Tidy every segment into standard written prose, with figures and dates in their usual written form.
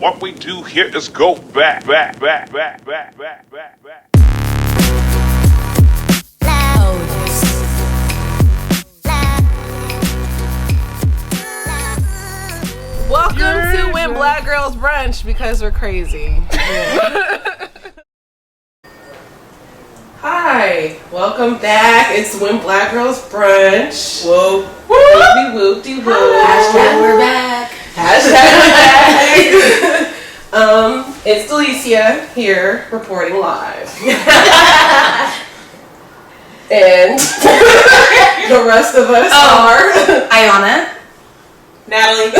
what we do here is go back. Welcome to When Black Girls Brunch, because we're crazy. Hi, welcome back. It's When Black Girls Brunch. Whoa, whoop-de-whoop-de-whoop. Hashtag we're back. Hashtag we're back. It's Delicia here reporting live. And the rest of us are Ayanna, Nathalie,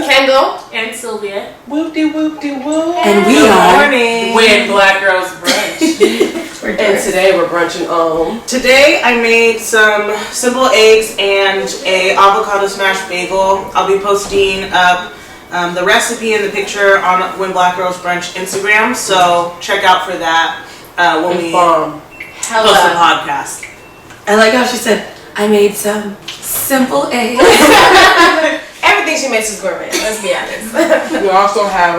Kendall, and Sylvia. Whoop-de-whoop-de-whoop. and we are When Black Girls Brunch. And today we're brunching on. Today I made some simple eggs and a avocado smash bagel. I'll be posting up the recipe and the picture on When Black Girls Brunch Instagram, so check out for that when we post the podcast. I like how she said, I made some simple eggs. Everything she makes is gourmet, let's be honest. We also have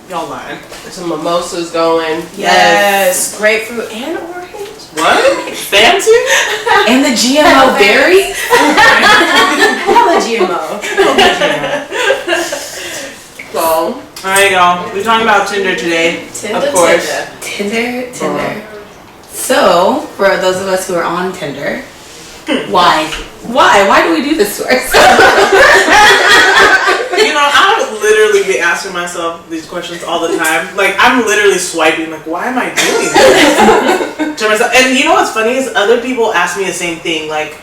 Y'all lying. some mimosas going. Yes, grapefruit and orange. What? Fancy? And the GMO berry. Hella GMO. So, Alright, y'all. We're talking about Tinder today. Of course. Tinder. So, for those of us who are on Tinder, why do we do this to ourselves? You know, I would literally be asking myself these questions all the time. Like, I'm literally swiping, like, why am I doing this to myself? And you know what's funny is other people ask me the same thing, like,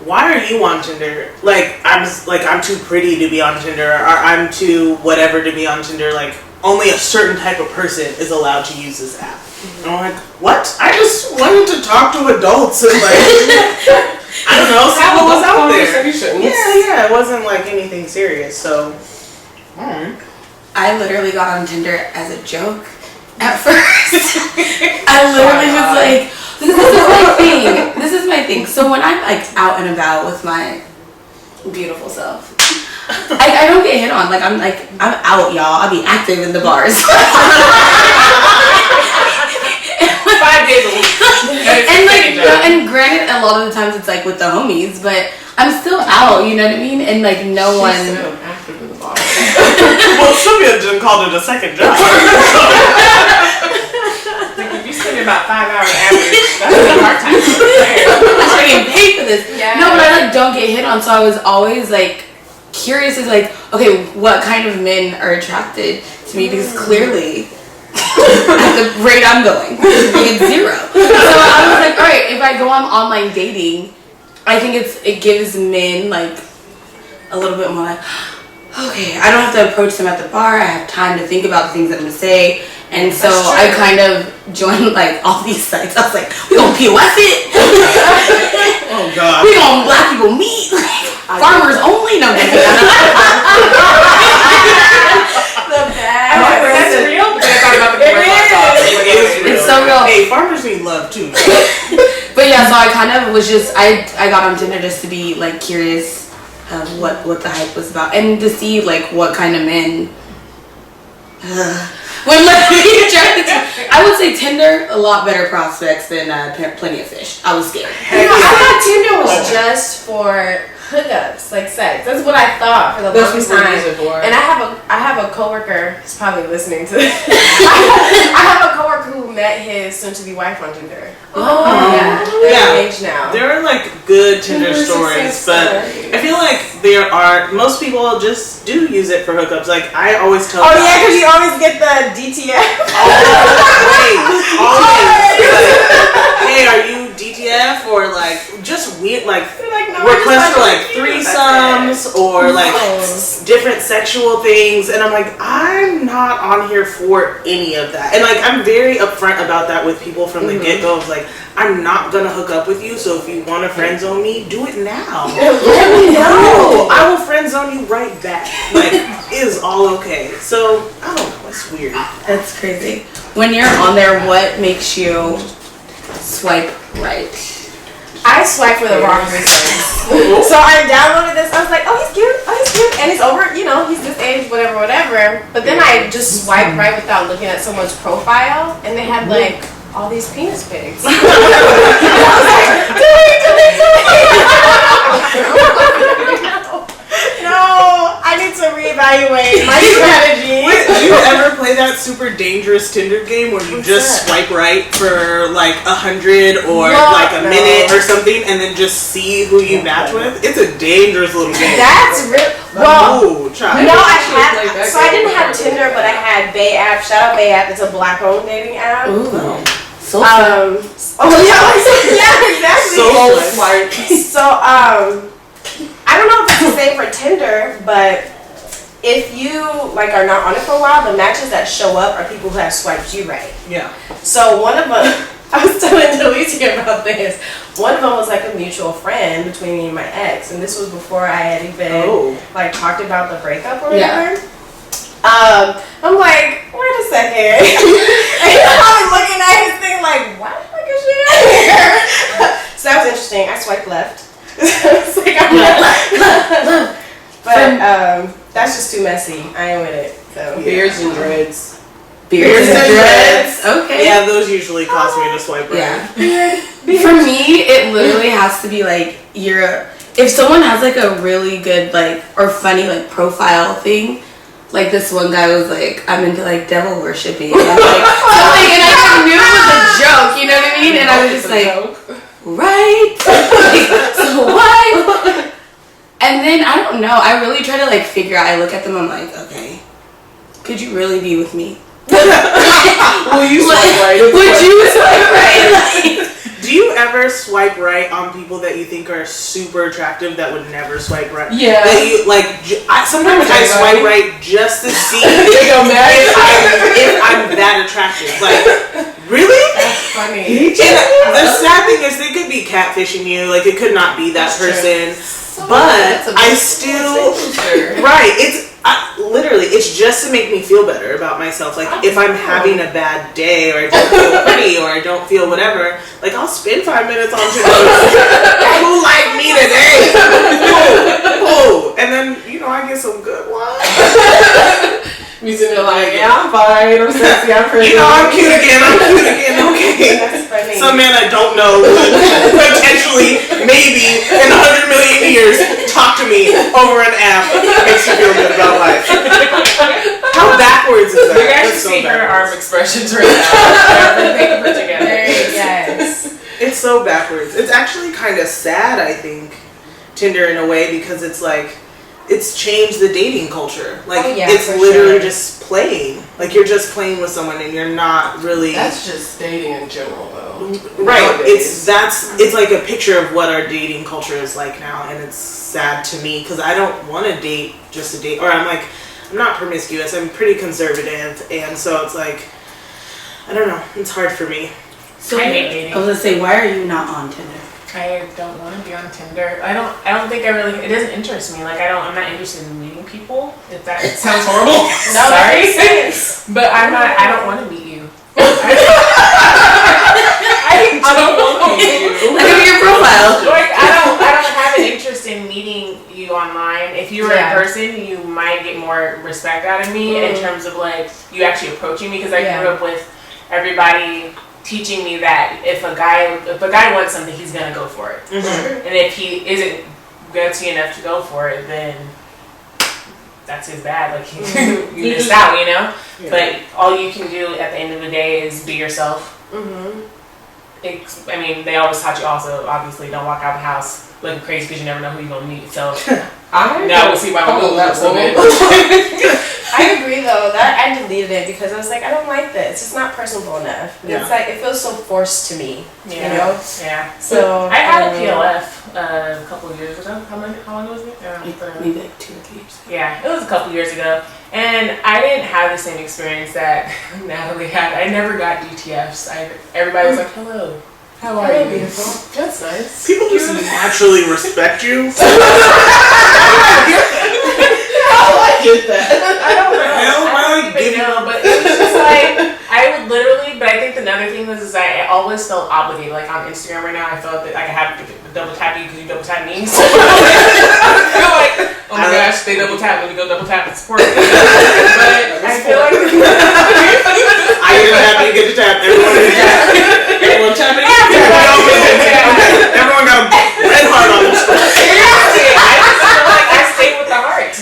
why are you on Tinder? Like, I'm too pretty to be on Tinder, or I'm too whatever to be on Tinder. Like, only a certain type of person is allowed to use this app. And I'm like, what? I just wanted to talk to adults and like, I don't know, see what was out there. Yeah, it wasn't like anything serious, so. I literally got on Tinder as a joke at first. I literally was like, this is my thing. So when I'm like out and about with my beautiful self, I don't get hit on. Like I'm out, y'all. I'll be active in the bars. 5 days a week. and granted, a lot of the times it's like with the homies, but I'm still out. You know what I mean? And like no one. active in the bar. Well, Sylvia didn't call it a second job. Like, if you spend about 5 hours average, that's a hard time. I'm getting paid for this. Yeah. No, but I like don't get hit on, so I was always like curious as like, okay, what kind of men are attracted to me? Because clearly, at the rate I'm going, it's 0. So I was like, all right, if I go on online dating, I think it gives men like a little bit more like, okay, I don't have to approach them at the bar. I have time to think about the things that I'm gonna say. And so I kind of joined like all these sites. I was like, we gonna POS it. Oh God. We gonna black people meet. Farmers only. No, The bad. That's real. it's so real. Hey, farmers need love too. But yeah, so I kind of was just I got on Tinder just to be like curious of what the hype was about and to see like what kind of men would let me attracted to. I would say Tinder a lot better prospects than Plenty of Fish. I was scared. I thought Tinder was just for hookups, like sex. That's what I thought for the longest time. And I have a coworker who's probably listening to this. I have a coworker who met his soon-to-be wife on Tinder. Oh. Yeah. They're engaged now. There are like good Tinder stories, but I feel like most people just do use it for hookups. Like I always tell. Oh yeah, because you always get the DTF. Always. Like, hey, are you DTF or like just weird like requests for like threesomes or like different sexual things, and I'm like, I'm not on here for any of that. And like I'm very upfront about that with people from the get-go. It's like, I'm not gonna hook up with you, so if you want to friend zone me, do it now. Let me know. I will friend zone you right back. Like, it is all okay. So I don't know, it's weird. That's crazy. When you're on there, what makes you swipe right? I swiped for the wrong reasons. So I downloaded this. I was like, oh, he's cute. And he's over, he's this age, whatever. But then I just swiped right without looking at someone's profile, and they had like all these penis pics. I was like, delete. No, I need to reevaluate my strategy. Wait, do you ever play that super dangerous Tinder game where you just swipe right for like 100 or like a minute or something and then just see who you match with? It's a dangerous little game. That's real. Well, no, I had. So I didn't have Tinder, but I had Bay App. Shout out Bay App. It's a black-owned dating app. Ooh. So yeah, exactly. So smart. So I don't know if it's the same for Tinder, but if you like are not on it for a while, the matches that show up are people who have swiped you right. Yeah. So one of them, I was telling Delicia about this. One of them was like a mutual friend between me and my ex, and this was before I had even like talked about the breakup or whatever. Yeah. I'm like, wait a second. And I'm looking at his thing like, why the fuck is she in here? So that was interesting. I swiped left. It's like, but that's just too messy. I ain't with it. So Beards and dreads. Beards and dreads. Okay. Yeah, those usually cause me to swipe right. Yeah. For me, it literally has to be like if someone has like a really good like or funny like profile thing. Like this one guy was like, I'm into like devil worshipping. And I'm like, something, and I knew it was a joke, you know what I mean? And I was just like, right? Like, so what? And then I don't know. I really try to like figure out. I look at them. I'm like, okay, could you really be with me? Will you swipe right? Would you swipe right? Like, do you ever swipe right on people that you think are super attractive that would never swipe right? Yeah. That you like? Sometimes I swipe right just to see if I'm that attractive. Like, really? that's funny. And the sad thing is, they could be catfishing you. Like, it could not be that person. But I still right. Literally, it's just to make me feel better about myself. Like, if I'm having a bad day, or I don't feel pretty, or I don't feel whatever, like, I'll spend 5 minutes on Tinder. Who liked me today? Who? And then, I get some good ones. He's in there like, yeah, I'm fine, I'm sexy, I'm pretty. I'm cute again, okay. That's funny. Some man I don't know could potentially, maybe, in 100 million years, talk to me over an app. Makes you feel good about life. How backwards is that? You guys should see her arm expressions right now. Everything put together. Yes. It's so backwards. It's actually kind of sad, I think, Tinder in a way, because it's like, it's changed the dating culture. Like, it's literally just playing. Like, you're just playing with someone and you're not really... That's just dating in general, though. Right. Nowadays. It's like a picture of what our dating culture is like now, and it's sad to me, because I don't want to date just to date. Or I'm not promiscuous. I'm pretty conservative, and so it's like, I don't know. It's hard for me. so I hate dating. I was gonna say, why are you not on Tinder? I don't want to be on Tinder. I don't think it doesn't interest me. Like, I'm not interested in meeting people. If that sounds horrible. No, that makes sense. But I don't want to meet you. I don't want to meet you. Look at your profile. Like, I don't have an interest in meeting you online. If you were in person, you might get more respect out of me in terms of like you actually approaching me, because I grew up with everybody teaching me that if a guy wants something, he's gonna go for it, and if he isn't gutsy enough to go for it, then that's his bad. Like, you missed out, Yeah. But all you can do at the end of the day is be yourself. They always taught you also, obviously, don't walk out of the house looking crazy because you never know who you're gonna meet. So now we'll see why I'm going that woman. I agree though. That I deleted it because I was like, I don't like this. It's not personable enough. Yeah. It's like it feels so forced to me. Yeah. So I had a PLF a couple of years ago. How long was it? Maybe like 2 or 3 years. Yeah, it was a couple years ago, and I didn't have the same experience that Nathalie had. I never got DTFs. Everybody was like, "Hello, how are you?" beautiful. That's nice. People just naturally respect you. I get that. I don't even know, but it was just like I would literally. But I think another thing was I always felt obligated. Like on Instagram right now, I felt that I have double tap you because you double tap me. So I feel like, oh my gosh, they double tap, let me go double tap and support me. But I feel like I get a tap, you get the tap, everyone get a tap. Everyone tap it. Everyone got a red heart on their screen. I just feel like I stay with the heart.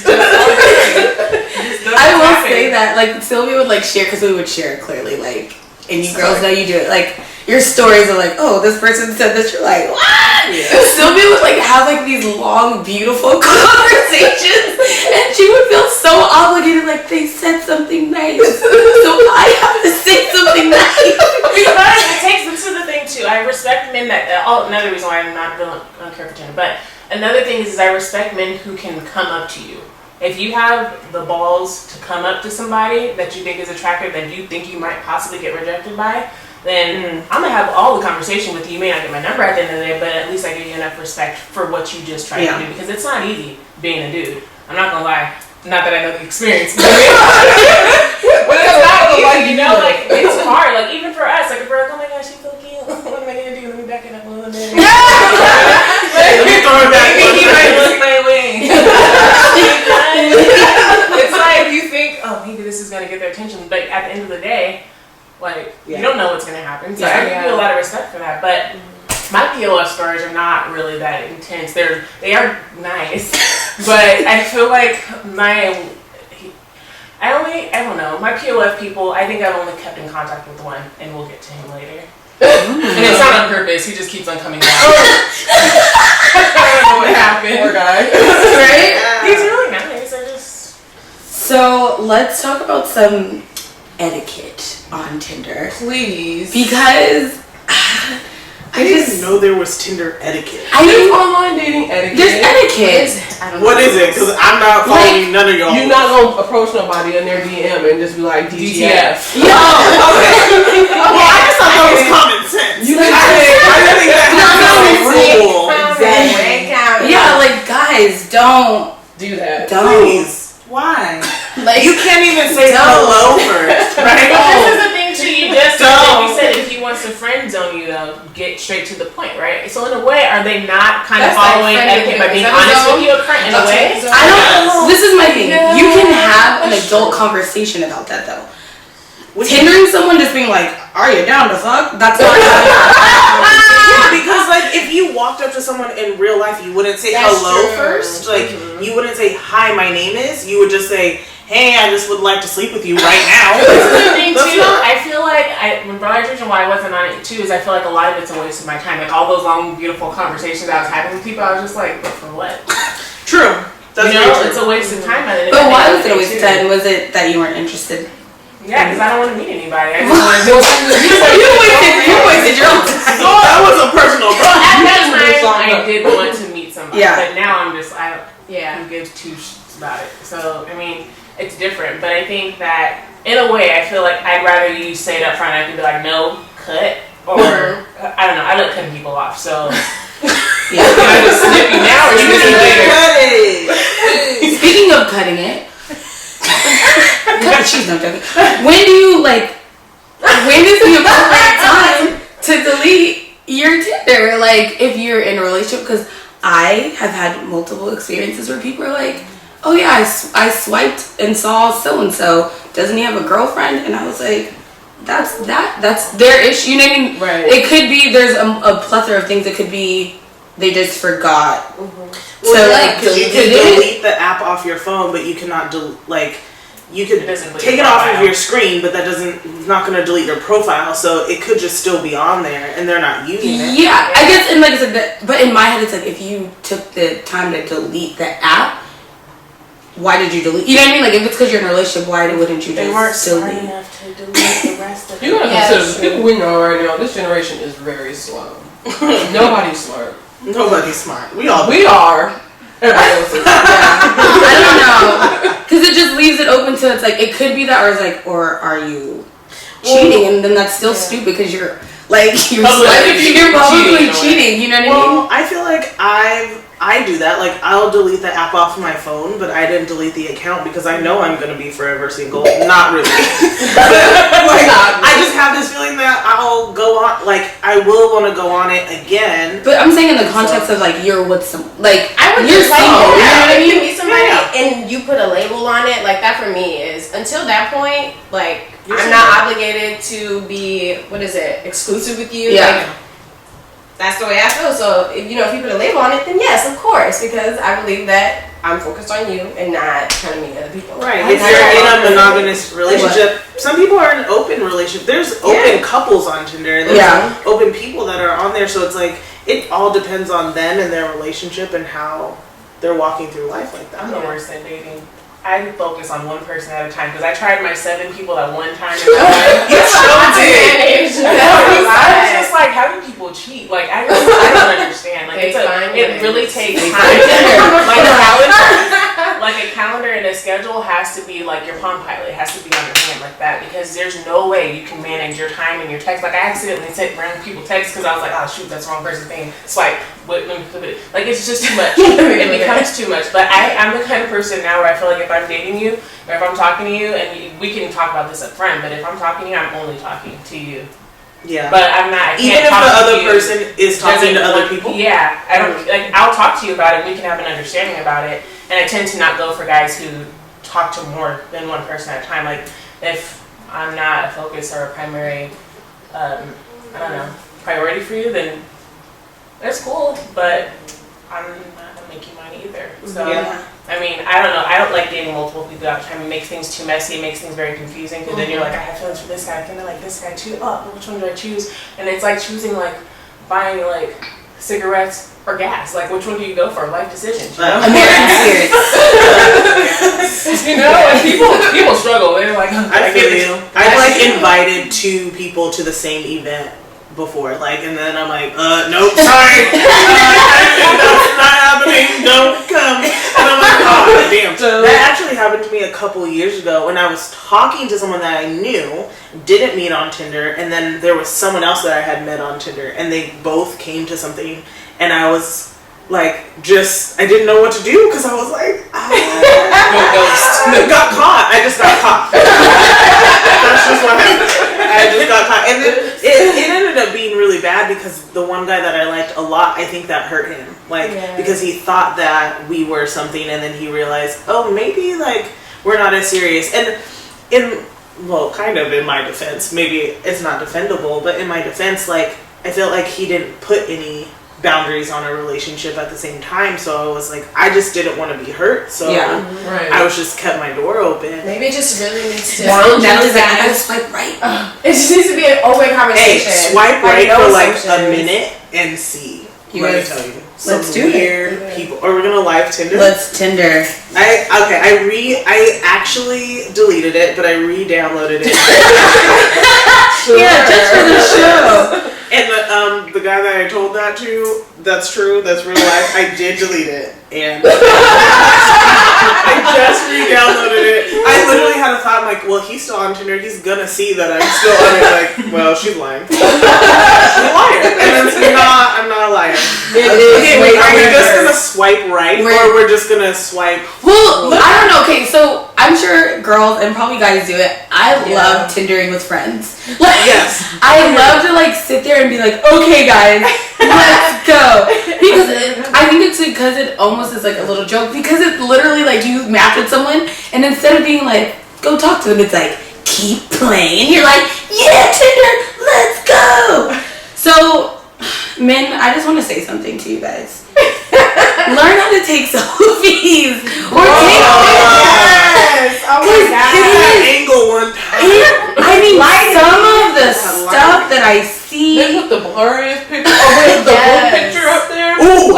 I will say that, like, Sylvia would, like, share, because we would share clearly, like, and you girls know you do it, like, your stories are like, oh, this person said this, you're like, what? Yeah. Sylvia would, like, have, like, these long, beautiful conversations, and she would feel so obligated, like, they said something nice, so I have to say something nice. Because it takes, this is the thing, too, I respect men that, another reason why I'm not really on character Tinder, but another thing is I respect men who can come up to you. If you have the balls to come up to somebody that you think is attractive, that you think you might possibly get rejected by, then I'm going to have all the conversation with you. You may not get my number at the end of the day, but at least I give you enough respect for what you just tried to do, because it's not easy being a dude. I'm not going to lie. Not that I know the experience. But it's not easy, you know? Like, it's hard. Like, even for us, like, if we're like, oh my gosh, she's so cute. What am I going to do? Let me back it up a little bit. Let me throw it back. Maybe he might look my way. It's like you think, oh, maybe this is gonna get their attention, but at the end of the day, like you don't know what's gonna happen. So I give you a lot of respect for that. But my PLF stories are not really that intense. They are nice, but I feel like I don't know. My PLF people, I think I've only kept in contact with one, and we'll get to him later. And it's not on purpose. He just keeps on coming back. I don't know what happened. Poor guy. Right? He's really nice. So let's talk about some etiquette on Tinder. Please. Because I didn't know there was Tinder etiquette. There's online dating etiquette. There's etiquette. What is it? Because I'm not following none of y'all. You're not going to approach nobody in their DM and just be like, DTF. Yo! Okay. Well, I just thought that was common sense. I think that's a rule. Exactly. Yeah, like, guys, don't do that. Please. Why? Like, you can't even say hello first, right? But this is the thing too. You just said if he wants to friend zone you, though, get straight to the point, right? So in a way, are they not kind of following etiquette by being honest with you in a way? I don't know. This is my thing. You can have an adult conversation about that, though. Tindering someone just being like, are you down to fuck? That's not yeah, because like if you walked up to someone in real life, you wouldn't say hello first. Like you wouldn't say, hi, my name is. You would just say, hey, I just would like to sleep with you right now. That's the thing too. I feel like when reason why I wasn't on it too is I feel like a lot of it's a waste of my time. Like all those long, beautiful conversations I was having with people, I was just like, but for what? True. That's true. It's a waste of time. But why was it a waste of time? Was it that you weren't interested? Yeah, because I don't want to meet anybody. I just want to you wasted your own time. So that was a personal problem. At that time, I did want to meet somebody. Yeah. But now I'm just, who gives two shits about it. So, I mean, it's different. But I think that, in a way, I feel like I'd rather you say it up front. I can be like, no, cut. Or, I don't know, I like cutting people off. So, yeah. Can I just snip you now or you just later? Speaking of cutting it, cut the cheese, no joking. When is the appropriate time to delete your Tinder? Like, if you're in a relationship, because I have had multiple experiences where people are like, oh yeah, I swiped and saw so-and-so. Doesn't he have a girlfriend? And I was like, that's their issue. You know what I mean? Right. It could be, there's a plethora of things. It could be they just forgot. Mm-hmm. Well, like, because you can delete the app off your phone, but you cannot you could take it off of your screen, but that it's not going to delete your profile, so it could just still be on there, and they're not using it. Yeah, I guess, and like I said, but in my head, it's like, if you took the time to delete the app, why did you delete? You know what I mean? Like, if it's because you're in a relationship, why wouldn't you just delete? Enough to delete the rest of it. You gotta consider the people we know right now. This generation is very slow. Nobody's smart. Nobody's smart. We are. Everybody else is. I don't know, because it just leaves it open to, it's like, it could be that, or it's like, or are you cheating? And then that's still stupid because you're publicly cheating. You know what I mean? Well, I feel like I do that. Like, I'll delete the app off my phone, but I didn't delete the account because I know I'm gonna be forever single. Not really. I just have this feeling that I'll go on. like, I will want to go on it again. But I'm saying in the context of like you're with some, like I would you're just like, single. You know what I if you mean? meet somebody and you put a label on it, like that for me is until that point, like I'm not obligated to be exclusive with you. Yeah. Like, that's the way I feel. So if you put a label on it, then yes, of course, because I believe that I'm focused on you and not trying to meet other people. Right. If you're in a monogamous relationship, some people are in an open relationship. There's open couples on Tinder, and there's open people that are on there. So it's like it all depends on them and their relationship and how they're walking through life like that. I'm the worst at dating. I focus on one person at a time because I tried my 7 people at one time. And You sure did. I was just like, how do people cheat? Like, I don't understand. Like, it really takes time. Like a calendar and a schedule has to be like your Palm Pilot. It has to be on your hand like that because there's no way you can manage your time and your text. Like, I accidentally sent random people texts because I was like, oh shoot, that's the wrong person thing. Swipe. Like, it's just too much. It becomes too much. But I'm the kind of person now where I feel like if I'm dating you or if I'm talking to you, and we can talk about this up front, but if I'm talking to you, I'm only talking to you. Yeah. But I'm not. Even if the other person is talking to other people. Yeah, I don't like. I'll talk to you about it. We can have an understanding about it. And I tend to not go for guys who talk to more than one person at a time. Like if I'm not a focus or a primary, priority for you, then that's cool. But I'm not gonna make you mine either. So I mean, I don't know. I don't like dating multiple people at a time. It makes things too messy. It makes things very confusing. Because then you're like, I have feelings for this guy. I think I like this guy too. Oh, which one do I choose? And it's like choosing buying cigarettes or gas. Like, which one do you go for? Life decisions. American spirits. And people struggle. They're like, I feel you. I've invited 2 people to the same event before, and then I'm like, nope, sorry, that's not happening, don't come. And I'm like, oh, damn. That actually happened to me a couple years ago when I was talking to someone that I knew, didn't meet on Tinder, and then there was someone else that I had met on Tinder, and they both came to something, and I was I didn't know what to do because I was like, got caught. I just got caught. That's just what happened. I just got caught. And then it ended up being really bad because the one guy that I liked a lot, I think that hurt him. Because he thought that we were something and then he realized, oh, maybe we're not as serious. And kind of in my defense, maybe it's not defendable, but in my defense, I felt like he didn't put any boundaries on a relationship at the same time, so I was like, I just didn't want to be hurt, so I was just kept my door open. Maybe it just really needs to Natalie's like, I gotta swipe right. It just needs to be an open conversation. Hey, swipe right for a minute and see. Let me tell you. Let's do weird people. Are we gonna live Tinder? Let's Tinder. I actually deleted it, but I re-downloaded it. Yeah, just for the show. And the guy that I told that to, that's true, that's real life, I did delete it. And I just re-downloaded it. I literally had a thought, well, he's still on Tinder, he's gonna see that I'm still on it. Well, she's lying. She's a liar. And it's not, I'm not a liar. Okay, wait, are we just gonna swipe right, or we're just gonna swipe? Well, I don't know. Okay, so I'm sure girls and probably guys do it. I love Tindering with friends. Yes. I love to sit there and be like, okay guys, let's go. Because I think it's because it almost is a little joke, because it's literally you match with someone and instead of being go talk to them, it's keep playing. You're like, yeah, Tinder, let's go. So men, I just want to say something to you guys. Learn how to take selfies or take Yes. Oh my God. Angle one time. I mean, some of the stuff that I see. They put the blurriest picture. The blue picture up there. Ooh,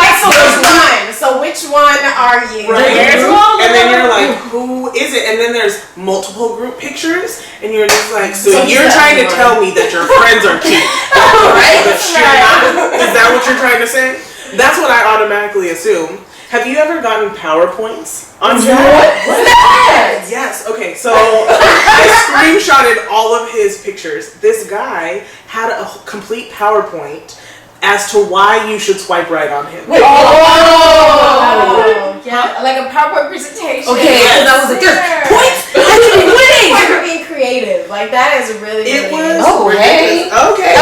so which one are you? And then you're like, who is it? And then there's multiple group pictures, and you're just so you're trying to tell me that your friends are cute, right? But you're not. Is that what you're trying to say? That's what I automatically assume. Have you ever gotten PowerPoints on your? What's that? Yes. Okay. So I screenshotted all of his pictures. This guy had a complete PowerPoint as to why you should swipe right on him. Oh, yeah, like a PowerPoint presentation. Okay, so that was there's points. I should be winning. Point for being creative. excessive. Like that is really. It really was. Oh, hey. Okay.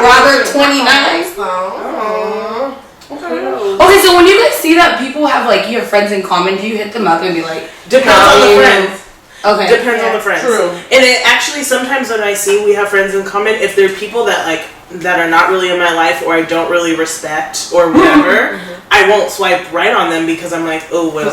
Robert 29. Okay, so when you guys see that people have like you have friends in common, do you hit them up and be like, Depends on the friends. Okay. Depends on the friends. True. And it actually sometimes when I see we have friends in common, if they're people that like that are not really in my life or I don't really respect or whatever, I won't swipe right on them because I'm like, oh well, nah.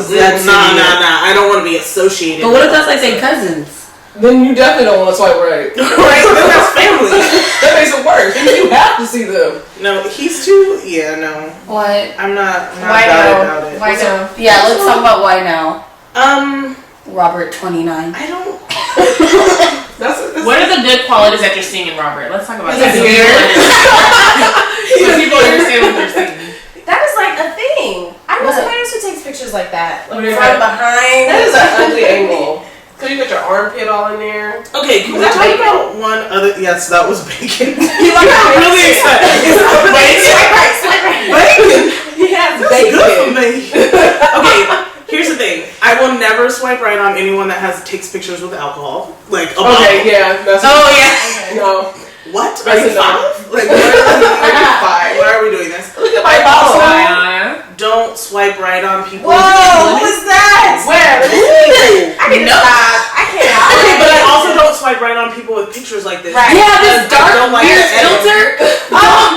I don't want to be associated. But what if that's like their cousins? Then you definitely don't want to swipe right. Right? Then that's family. That makes it worse. You have to see them. No, he's too. Yeah, no. What? I'm not Why about it. Why no? Yeah, let's talk about why now. Robert 29. I don't. That's What are the good qualities that you're seeing in Robert? Let's talk about that. He's weird. So people understand what they're seeing. That is like a thing. I know somebody else who takes pictures like that, like What is from that? behind. That is an ugly angle. Cause you got your armpit all in there. Okay, can we Was that talk bacon? about one other? Yes, that was bacon. You like I'm really excited. Is that bacon? Bacon. He has That's good for me. Okay, here's the thing. I will never swipe right on anyone that takes pictures with alcohol. Like a bottle. Okay, yeah. That's No. What? Are That's you enough. 5? Like, why are we doing this? Look at my bottle. Don't swipe right on people. Whoa, who is that? Where? I need to stop. I can't. Okay, but I also don't swipe right on people with pictures like this. Right. Yeah, this dark don't like weird that filter.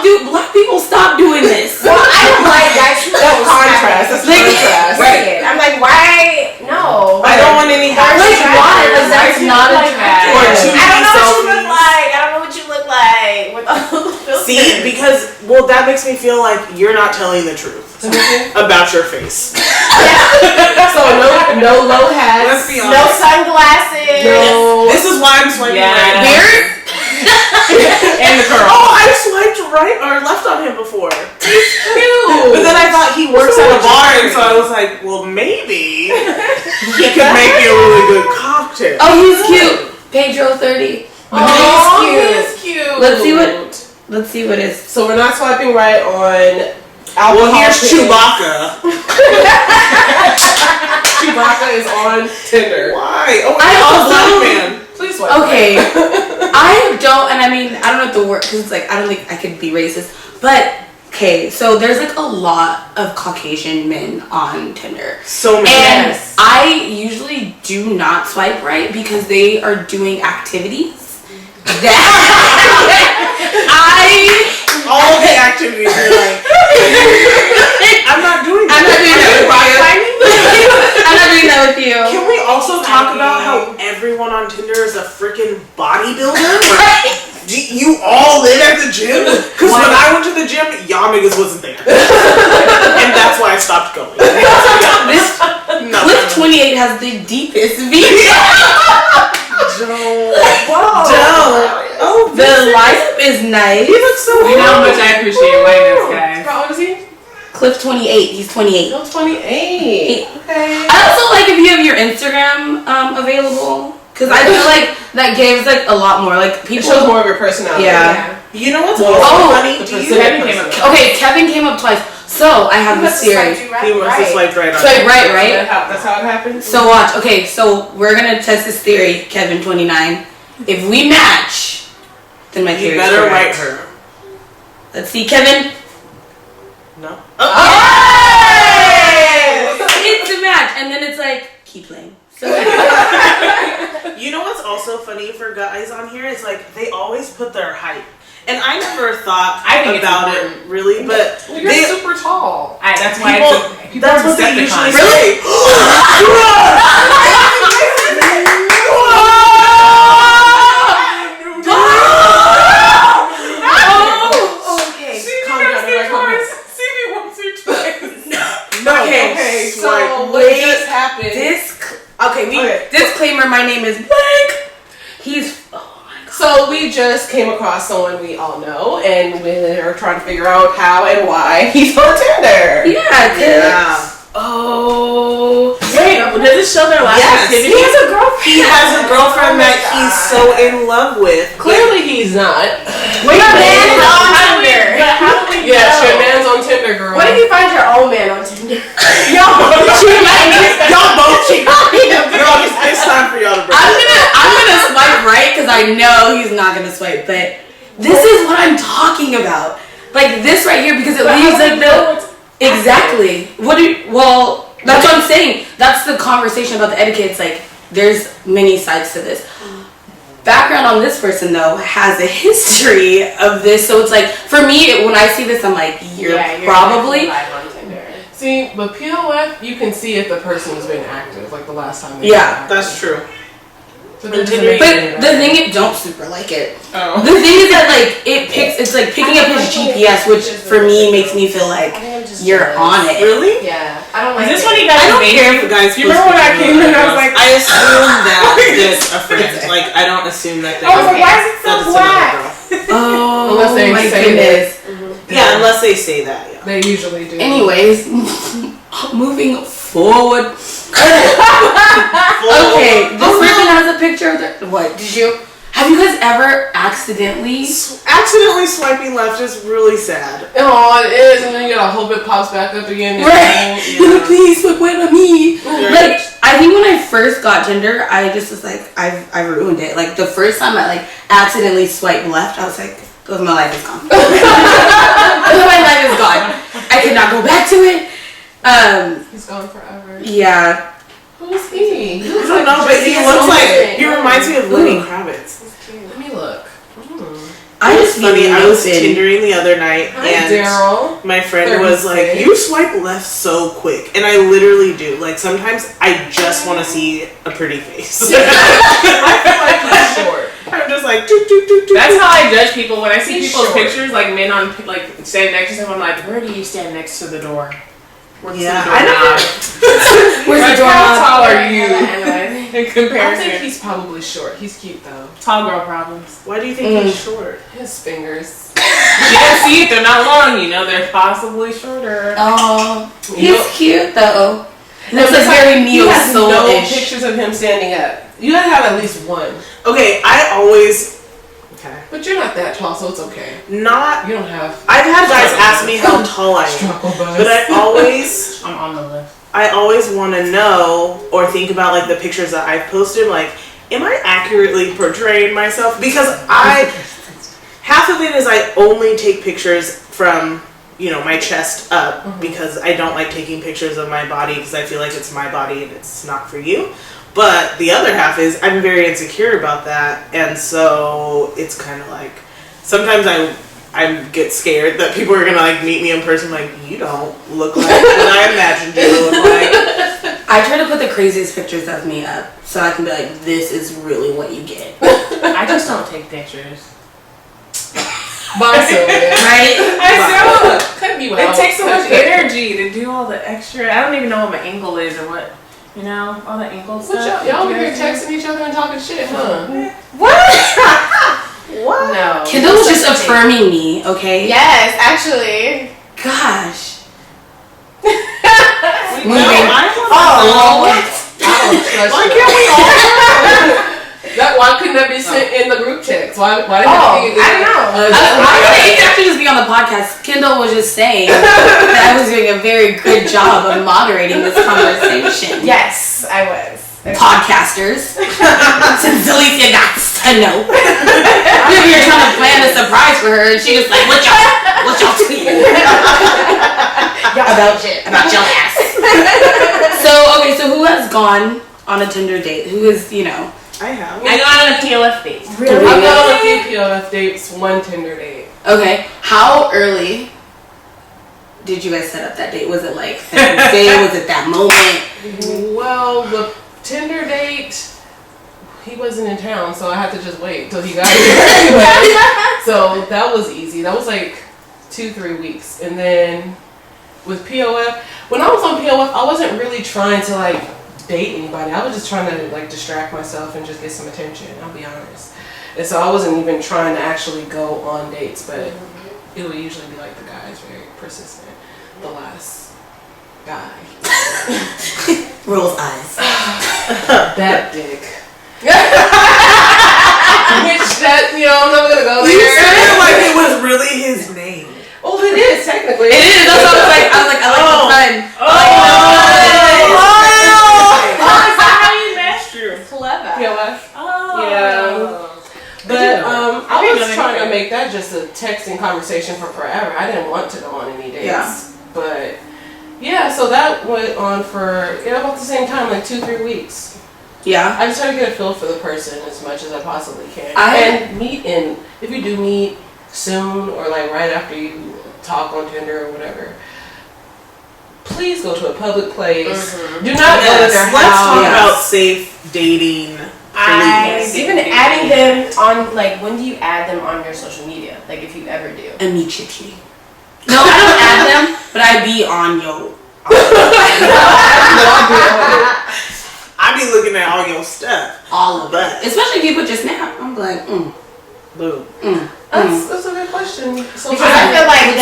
Dude, black people stop doing this. Well, I don't like guys who That's contrast. That's contrast. Right. I'm like, why? No. I don't want any Like, why? Like, that's not attractive. Or two I don't know what you selfies. look like. I don't know what you look like. With all the filters. See, because that makes me feel like you're not telling the truth about your face. So no low hats. Let's be No honest. sunglasses. No. This is why I'm swiping Yeah. right. Beard? And the curl. Oh, I swiped right or left on him before. Cute. But then I thought he works at a bar, and so I was like, well, maybe he could make me a really good cocktail. Oh, he's cute. Pedro 30. Oh, He's he's cute. Let's see what is. So we're not swiping right on alcohol. Well, here's pics. Chewbacca. Chewbacca is on Tinder. Why? Oh, I it's a also- black man. Please swipe Okay. right. I don't, and I mean, I don't know what the word, because it's like, I don't think I could be racist, but, okay, so there's like a lot of Caucasian men on Tinder. So many. And I usually do not swipe right because they are doing activities that All the activities are like, I'm not doing that. I'm not doing that with you. I'm not doing that with you. Can we also talk about how everyone on Tinder is a freaking bodybuilder? Do you all live at the gym? Because when I went to the gym, y'all niggas wasn't there. And that's why I stopped going. This Cliff 28 has the deepest V. Oh, The lineup is nice. he looks so You know how much happy. I appreciate whiteness, guys. How old is he? Cliff 28. He's 28. No, 28. Okay. I also like if you have your Instagram available, because I feel like that gives like a lot more. Like It people. shows more of your personality. Yeah. You know what's Well, also funny? the Do you Kevin came up. Okay, Kevin came up twice. So I have this theory. He wants to swipe right on Swipe you. right, right? That's how it happens? So watch. Okay, so we're gonna test this theory, Kevin 29. If we match, then my You theory is better write correct. her. Let's see, Kevin. No. It's a match, and then it's like keep playing. So You know what's also funny for guys on here is like they always put their height, and I never thought I think it's about it important. really, but Well, you're they, super tall. That's why people, that's what they usually Decepticons. say. okay. Calm down, everybody, calm down. Okay, so Swipe. what just happened? Okay, disclaimer. My name is blank. He's. Oh my god. So we just came across someone we all know, and we're trying to figure out how and why he's on Tinder. Yeah. Yeah. Oh. Wait, does it show their last Yes. activity? He has a girlfriend that he's so in love with. Clearly he's not. Wait, Your man is on how do we- Tinder. but how do we Yes, know? your man's on Tinder, girl. What if you find your own man on Tinder? Y'all both cheat. Girl, it's time for y'all to break I'm gonna swipe right I know he's not gonna swipe, but this is what I'm talking about. Like this right here, because it leaves like exactly. Well, that's what I'm saying. That's the conversation about the etiquette. It's like there's many sides to this. Background on this person though has a history of this, so it's like for me when I see this, I'm like, you're probably. See, but POF, you can see if the person has been active, like the last time. That's true. But the thing is, don't super like it. Oh. The thing is that like it's like picking up his GPS, which for me makes me feel like you're on it. Really? Yeah. I don't like Is this it. when you guys I don't made care if guys. You remember when I came in and I was like, I assume that it's a friend. Like I don't assume that they. I was like, why is it so black? Oh, unless they my say goodness. Yeah, unless they say that. Yeah. They usually do. Anyways, moving forward. Okay, this person has a picture of their. What did you? Have you guys ever accidentally Swiping left is really sad. Oh, it is, and then you gotta hope it pops back up again. Right? Yeah. Please swip right on me. Right. Like I think when I first got Tinder, I just was like, I ruined it. Like the first time I like accidentally swiped left, I was like, my life is gone. My life is gone. I cannot go back to it. He's gone forever. Yeah. Who's he? I don't know, but he looks like he reminds me of Lenny Kravitz. Let me look. I just funny. I was Tindering the other night, Hi, and Daryl. my friend was like, "You swipe left so quick," and I literally do. Like sometimes I just want to see a pretty face. I feel like he's short. I'm just like, doot, doot, doot, doot. That's how I judge people when I see He's people's short. pictures, like men on like standing next to someone. I'm like, where do you stand next to the door? Where's Yeah, the I doorknob? Where's Like, the doorknob? how tall are you in I think comparison? he's probably short. He's cute though. Tall girl problems. Why do you think he's short? His fingers. You don't see it; they're not long. You know, they're possibly shorter. Oh, You he's know- cute though. That's It's like very he has no neo-soul-ish. pictures of him standing up. You gotta have at least one. Okay, I always. Okay. But you're not that tall, so it's okay. Not. You don't have I've had guys ask me how tall I am, struggle buzz. but I always I'm on the list. want to know or think about like the pictures that I've posted. Like, am I accurately portraying myself? Because half of it is I only take pictures from my chest up because I don't like taking pictures of my body because I feel like it's my body and it's not for you. But the other half is I'm very insecure about that, and so it's kind of like sometimes I get scared that people are gonna like meet me in person. Like, you don't look like what I imagined you to look like. I try to put the craziest pictures of me up so I can be like, this is really what you get. I just don't take pictures. Boss Sylvia. Right? I don't. Cut you out. It takes so much energy to do all the extra. I don't even know what my angle is or what. All the ankle What stuff. y'all over here texting each other and talking shit, huh? What? No. Kendall was just affirming me, okay? Yes, actually. Gosh. No, Moving. I I don't trust Why you. can't we all? Why couldn't that be sent in the group text? Why did I don't know. You can actually just be on the podcast. Kendall was just saying that I was doing a very good job of moderating this conversation. Yes, I was. Podcasters. Since Delicia got to know. We were trying to plan a surprise for her and she was like, what y'all tweeting? about your ass. So who has gone on a Tinder date? Who is, I have. I got on a PLF date. I've gone on a few PLF dates, one Tinder date. Okay, how early did you guys set up that date? Was it like that day? Was it that moment? Well, the Tinder date, he wasn't in town, so I had to just wait till he got here anyway. So that was easy. That was like 2-3 weeks. And then with POF, when I was on POF, I wasn't really trying to like date anybody. I was just trying to like distract myself and just get some attention, I'll be honest. And so I wasn't even trying to actually go on dates, but it would usually be like the guys very persistent. The last guy. Rolls eyes. That dick. Which that, I'm never gonna go there. You said it like it was really his name. Oh, it is technically. It is. That's what I was like. I like the fun. Is that how you met? True. Clever. PLF. Oh. Yeah. was trying to make that just a texting conversation for forever. I didn't want to go on any dates. Yeah. But yeah, so that went on for about the same time, like 2-3 weeks. Yeah. I just try to get a feel for the person as much as I possibly can. And if you do meet soon or like right after you talk on Tinder or whatever, please go to a public place. Mm-hmm. Do not go to their house. Let's talk about safe dating. Even adding them on, like, when do you add them on your social media? Like, if you ever do. Immediately. No, I don't add them, but I be on yo. I be looking at all your stuff. All of it. Especially if you put your snap. I'm like, Boo. That's a good question. So Because I feel like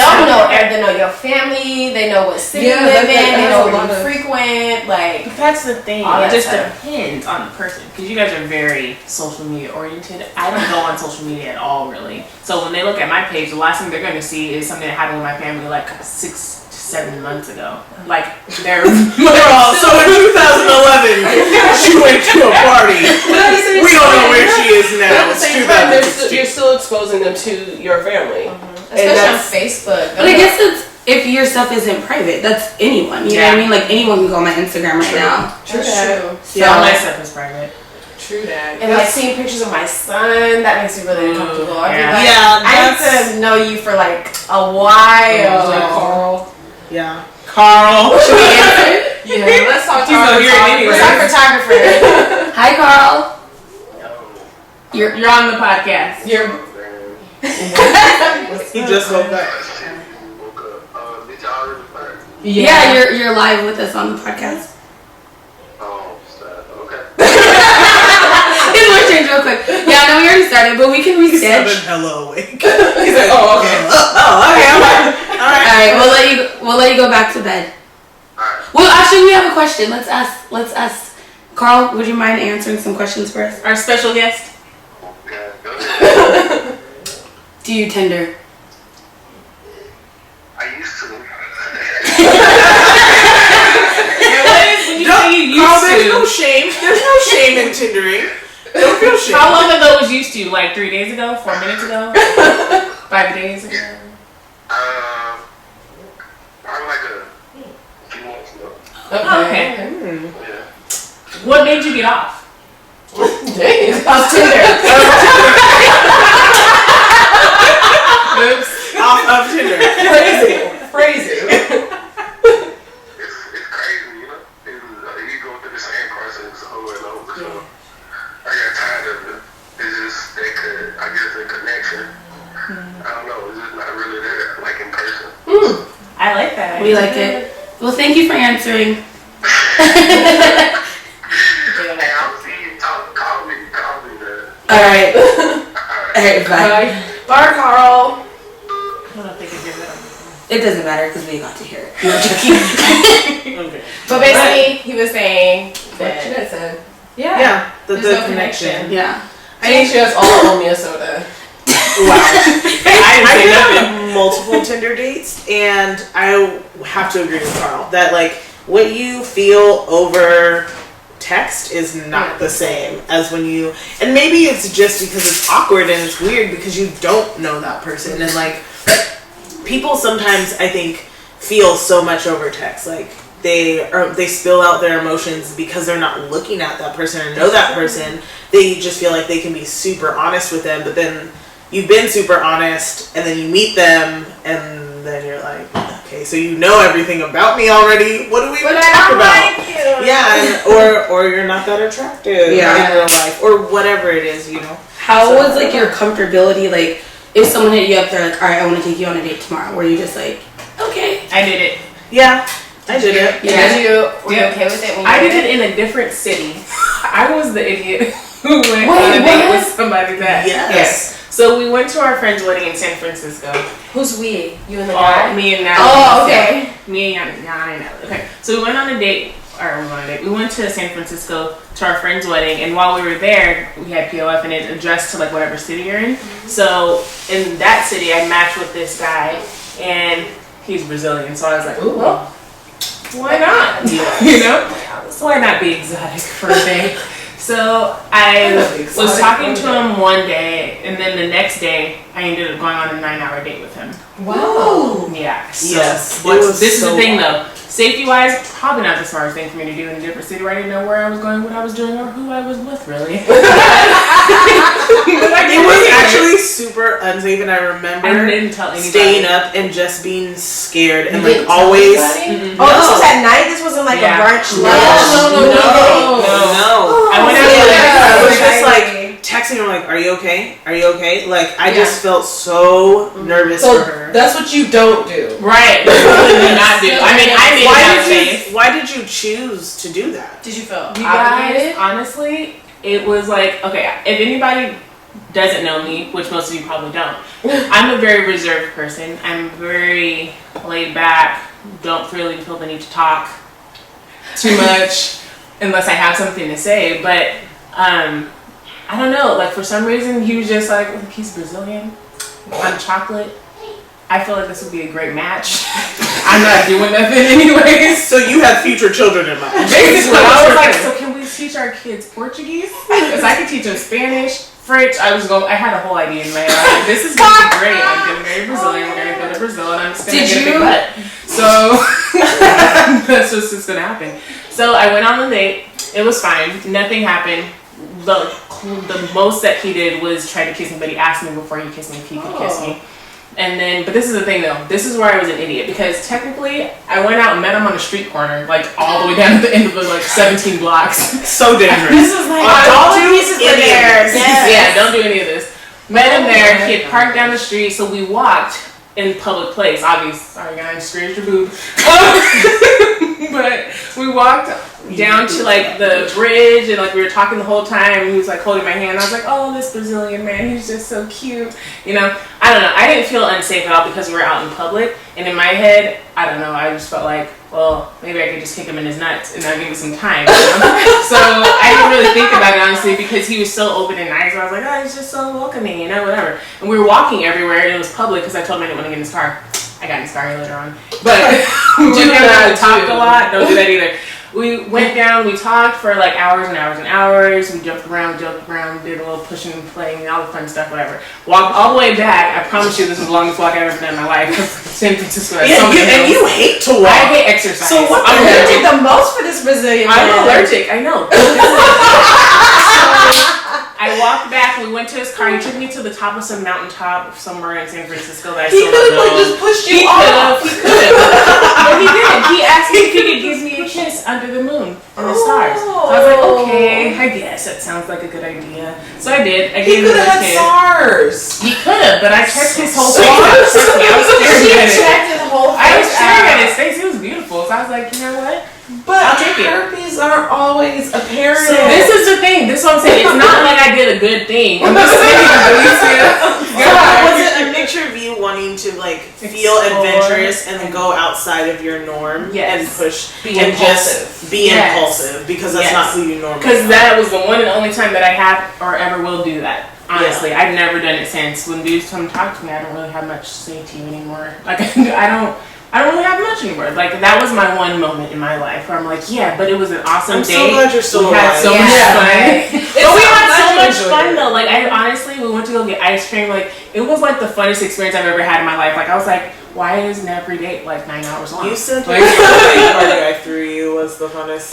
they know your family, they know what city you live in, they know where you frequent, like. But that's the thing. All It that just stuff. depends on the person because you guys are very social media oriented. I don't go on social media at all, really. So when they look at my page, the last thing they're going to see is something that happened with my family like 6 to 7 months ago. Like they're So in 2011, she went to a party. We don't know where she is But now. at the It's same time, 2016. you're still exposing them to your family. Especially on Facebook. but I guess it's if your stuff isn't private, that's anyone. You know what I mean? Like anyone can go on my Instagram right now. True That's that. true. So, all my stuff is private. True that. And like seeing pictures of my son, that makes me really uncomfortable. I'd be Yeah. like, Yeah, I need to know you for like a while. Like Carl. Yeah. Carl. Yeah, let's talk to He's our over here anyway. photographer. hi Carl. You're on the podcast. He just woke up. Yeah, you're live with us on the podcast. His voice changed real quick. Yeah, no, we already started, but we can He said reschedule. hello awake. He's like, oh, okay. All right. Alright, we'll let you go back to bed. Well, actually, we have a question. Let's ask. Carl, would you mind answering some questions for us? Our special guest. Do you Tinder? I used to. Carl, there's no shame. There's no shame in Tindering. Don't feel shame. How long ago was used to? Like 3 days ago? 4 minutes ago? 5 days ago? Probably like a few months ago. Okay. Yeah. What made you get off? Dang. Off Tinder. Oops. Off of Tinder. Phrasing. It's crazy, you know? You go through the same process over and over. So I got tired of it. It's just I guess the connection. I don't know. It's just not really there, like in person. I like that. We like it. Well, thank you for answering. Hey, I'll see you. Call me, man. Alright. Alright. Alright, bye. Bye, Carl. I don't think it did that. It doesn't matter because we got to hear it. No, joking. Okay. But basically, he was saying What that. should I say? Yeah. The There's no connection. Yeah. I think she has all owe me a soda. Wow. I did have multiple Tinder dates, and I have to agree with Carl that like what you feel over text is not the same as when you, and maybe it's just because it's awkward and it's weird because you don't know that person, and like people sometimes I think feel so much over text, like they spill out their emotions because they're not looking at that person or know that person. They just feel like they can be super honest with them, but then you've been super honest and then you meet them and then you're like, okay, so you know everything about me already. What do we even talk about? Yeah, or you're not that attractive in real life or whatever it is, you know. How was like your comfortability? Like, if someone hit you up, they're like, all right, I want to take you on a date tomorrow. Were you just like, okay? I did it. Yeah, I did it. Yeah. Were you okay with it when you I did it in a different city. I was the idiot who went on a Wait, date what? with somebody that. Yes. So we went to our friend's wedding in San Francisco. Who's we? You and the guy? Me and Nathalie. Oh, okay. Me and Nathalie. Okay. So we went on a date. We went to San Francisco to our friend's wedding, and while we were there, we had POF, and it addressed to like whatever city you're in. So in that city, I matched with this guy, and he's Brazilian. So I was like, ooh, well, why not? You know, why not be exotic for a day? So I was talking to him one day, day. And then the next day, I ended up going on a 9-hour date with him. Wow. Yeah. So Yes. this is the thing though. Safety-wise, probably not the smartest thing for me to do in a different city where I didn't know where I was going, what I was doing, or who I was with, really. It was actually super unsafe, and I remember I didn't tell anybody. staying up and just being scared and like always. Oh, this was at night? This wasn't like a brunch lunch? No. I went out I was just like texting her like, "Are you okay? Are you okay?" Like I just felt so nervous for her. That's what you don't do. Right. That's what I did not do. I mean, I made it safe. Why did you choose to do that? Did you feel You obligated? guys, honestly, it was like, okay, if anybody doesn't know me, which most of you probably don't, I'm a very reserved person. I'm very laid back, don't really feel the need to talk too much unless I have something to say. But I don't know, like for some reason he was just like, he's Brazilian, I'm chocolate. I feel like this would be a great match. I'm not doing nothing anyways. So you have future children in mind. Basically, I was like, so can we teach our kids Portuguese? Because I could teach them Spanish, French. I had a whole idea in my head. Like, this is going to be great. I'm going to marry Brazilian. We're going to go to Brazil, and I'm just going to get a big butt. So that's just what's going to happen. So I went on the date. It was fine. Nothing happened. The most that he did was try to kiss me, but he asked me before he kissed me if he could kiss me. And then, but this is the thing though, this is where I was an idiot because technically I went out and met him on a street corner, like all the way down at the end of the like 17 blocks. So dangerous. This is like, don't do any of this. Yeah, don't do any of this. Met him there, he had parked down the street, so we walked in public place, obviously, sorry guys, scratched your boob. But we walked down to like the bridge and like we were talking the whole time. He was like holding my hand. I was like, oh, this Brazilian man, he's just so cute. You know, I don't know. I didn't feel unsafe at all because we were out in public. And in my head, I don't know. I just felt like, well, maybe I could just kick him in his nuts and I'll give me some time. You know? So I didn't really think about it honestly because he was so open and nice. I was like, oh, he's just so welcoming, you know, whatever. And we were walking everywhere and it was public because I told him I didn't want to get in his car. I got in his car later on. But we went down and talked a lot. Don't do that either. We went down, we talked for like hours and hours and hours. We joked around, did a little pushing and playing, all the fun stuff, whatever. Walked all the way back. I promise you this is the longest walk I've ever done in my life. San Francisco. And you hate to walk. I hate exercise. So what I'm allergic the most for this Brazilian man. I'm allergic, I know. I walked back, we went to his car, he took me to the top of some mountaintop somewhere in San Francisco that I still don't know. He could have just pushed you off. He could have. But he didn't. He asked me if he could give me a kiss under the moon and the stars. So I was like, okay, I guess that sounds like a good idea. So I did. I gave him a kiss. SARS. He could have, but I checked his whole face. SARS? Trust me, I was staring at it. checked his whole I was face staring out. at his face. He was beautiful. So I was like, you know what? But I'll take it. herpes aren't always apparent. So this is the thing. This is what I'm saying. It's not like I did a good thing. I'm just saying, Delicia. Was it a mixture of you wanting to like feel Explore adventurous and then go outside of your norm and push Be and impulsive. just be impulsive because that's not who you normally Because are. that was the one and only time that I have or ever will do that. Honestly, I've never done it since. When dudes come talk to me, I don't really have much to say to you anymore. Like I don't really have much anymore. Like that was my one moment in my life where I'm like, yeah, but it was an awesome I'm day. so glad you're still We had alive. so much fun. But we had so much enjoyed fun it. though. Like I honestly, we went to go get ice cream. Like it was like the funnest experience I've ever had in my life. Like I was like, why isn't every date like 9 hours long? You said the Like, party I threw you was the funnest.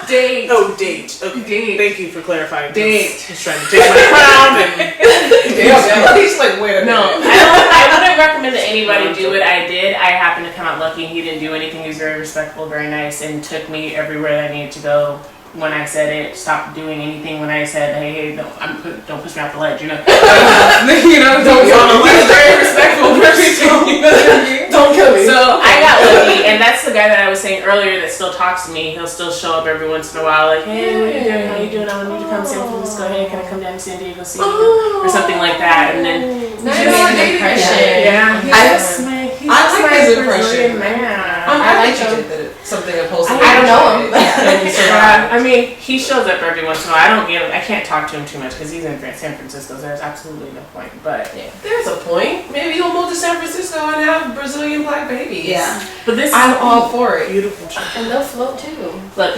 date. Oh, date. Okay. Date. Thank you for clarifying. Date. He's trying to take my crown and He's like, wait a minute. No, I wouldn't recommend that anybody do it. I did. I happened to come out lucky. He didn't do anything. He was very respectful, very nice, and took me everywhere I needed to go. When I said it, stopped doing anything. When I said, "Hey, don't push me off the ledge," you know. You know, don't kill me. He was very respectful person. You know what I mean? Don't kill me. So I got lucky, and that's the guy that I was saying earlier that still talks to me. He'll still show up every once in a while, like, "Hey, what are you doing? How you doing? I want you to come to San Francisco. Hey, can I come down to San Diego see you?" Or something like that, and then Nice impression. yeah, I like his impression. I'm happy that you did that. Something I posted. I don't know him. Yeah. I mean, he shows up every once in a while. I don't get him. I can't talk to him too much because he's in San Francisco. So there's absolutely no point. But There's a point. Maybe you'll move to San Francisco and have Brazilian black babies. Yeah. but this I'm all for it. beautiful child. And they'll float too. look.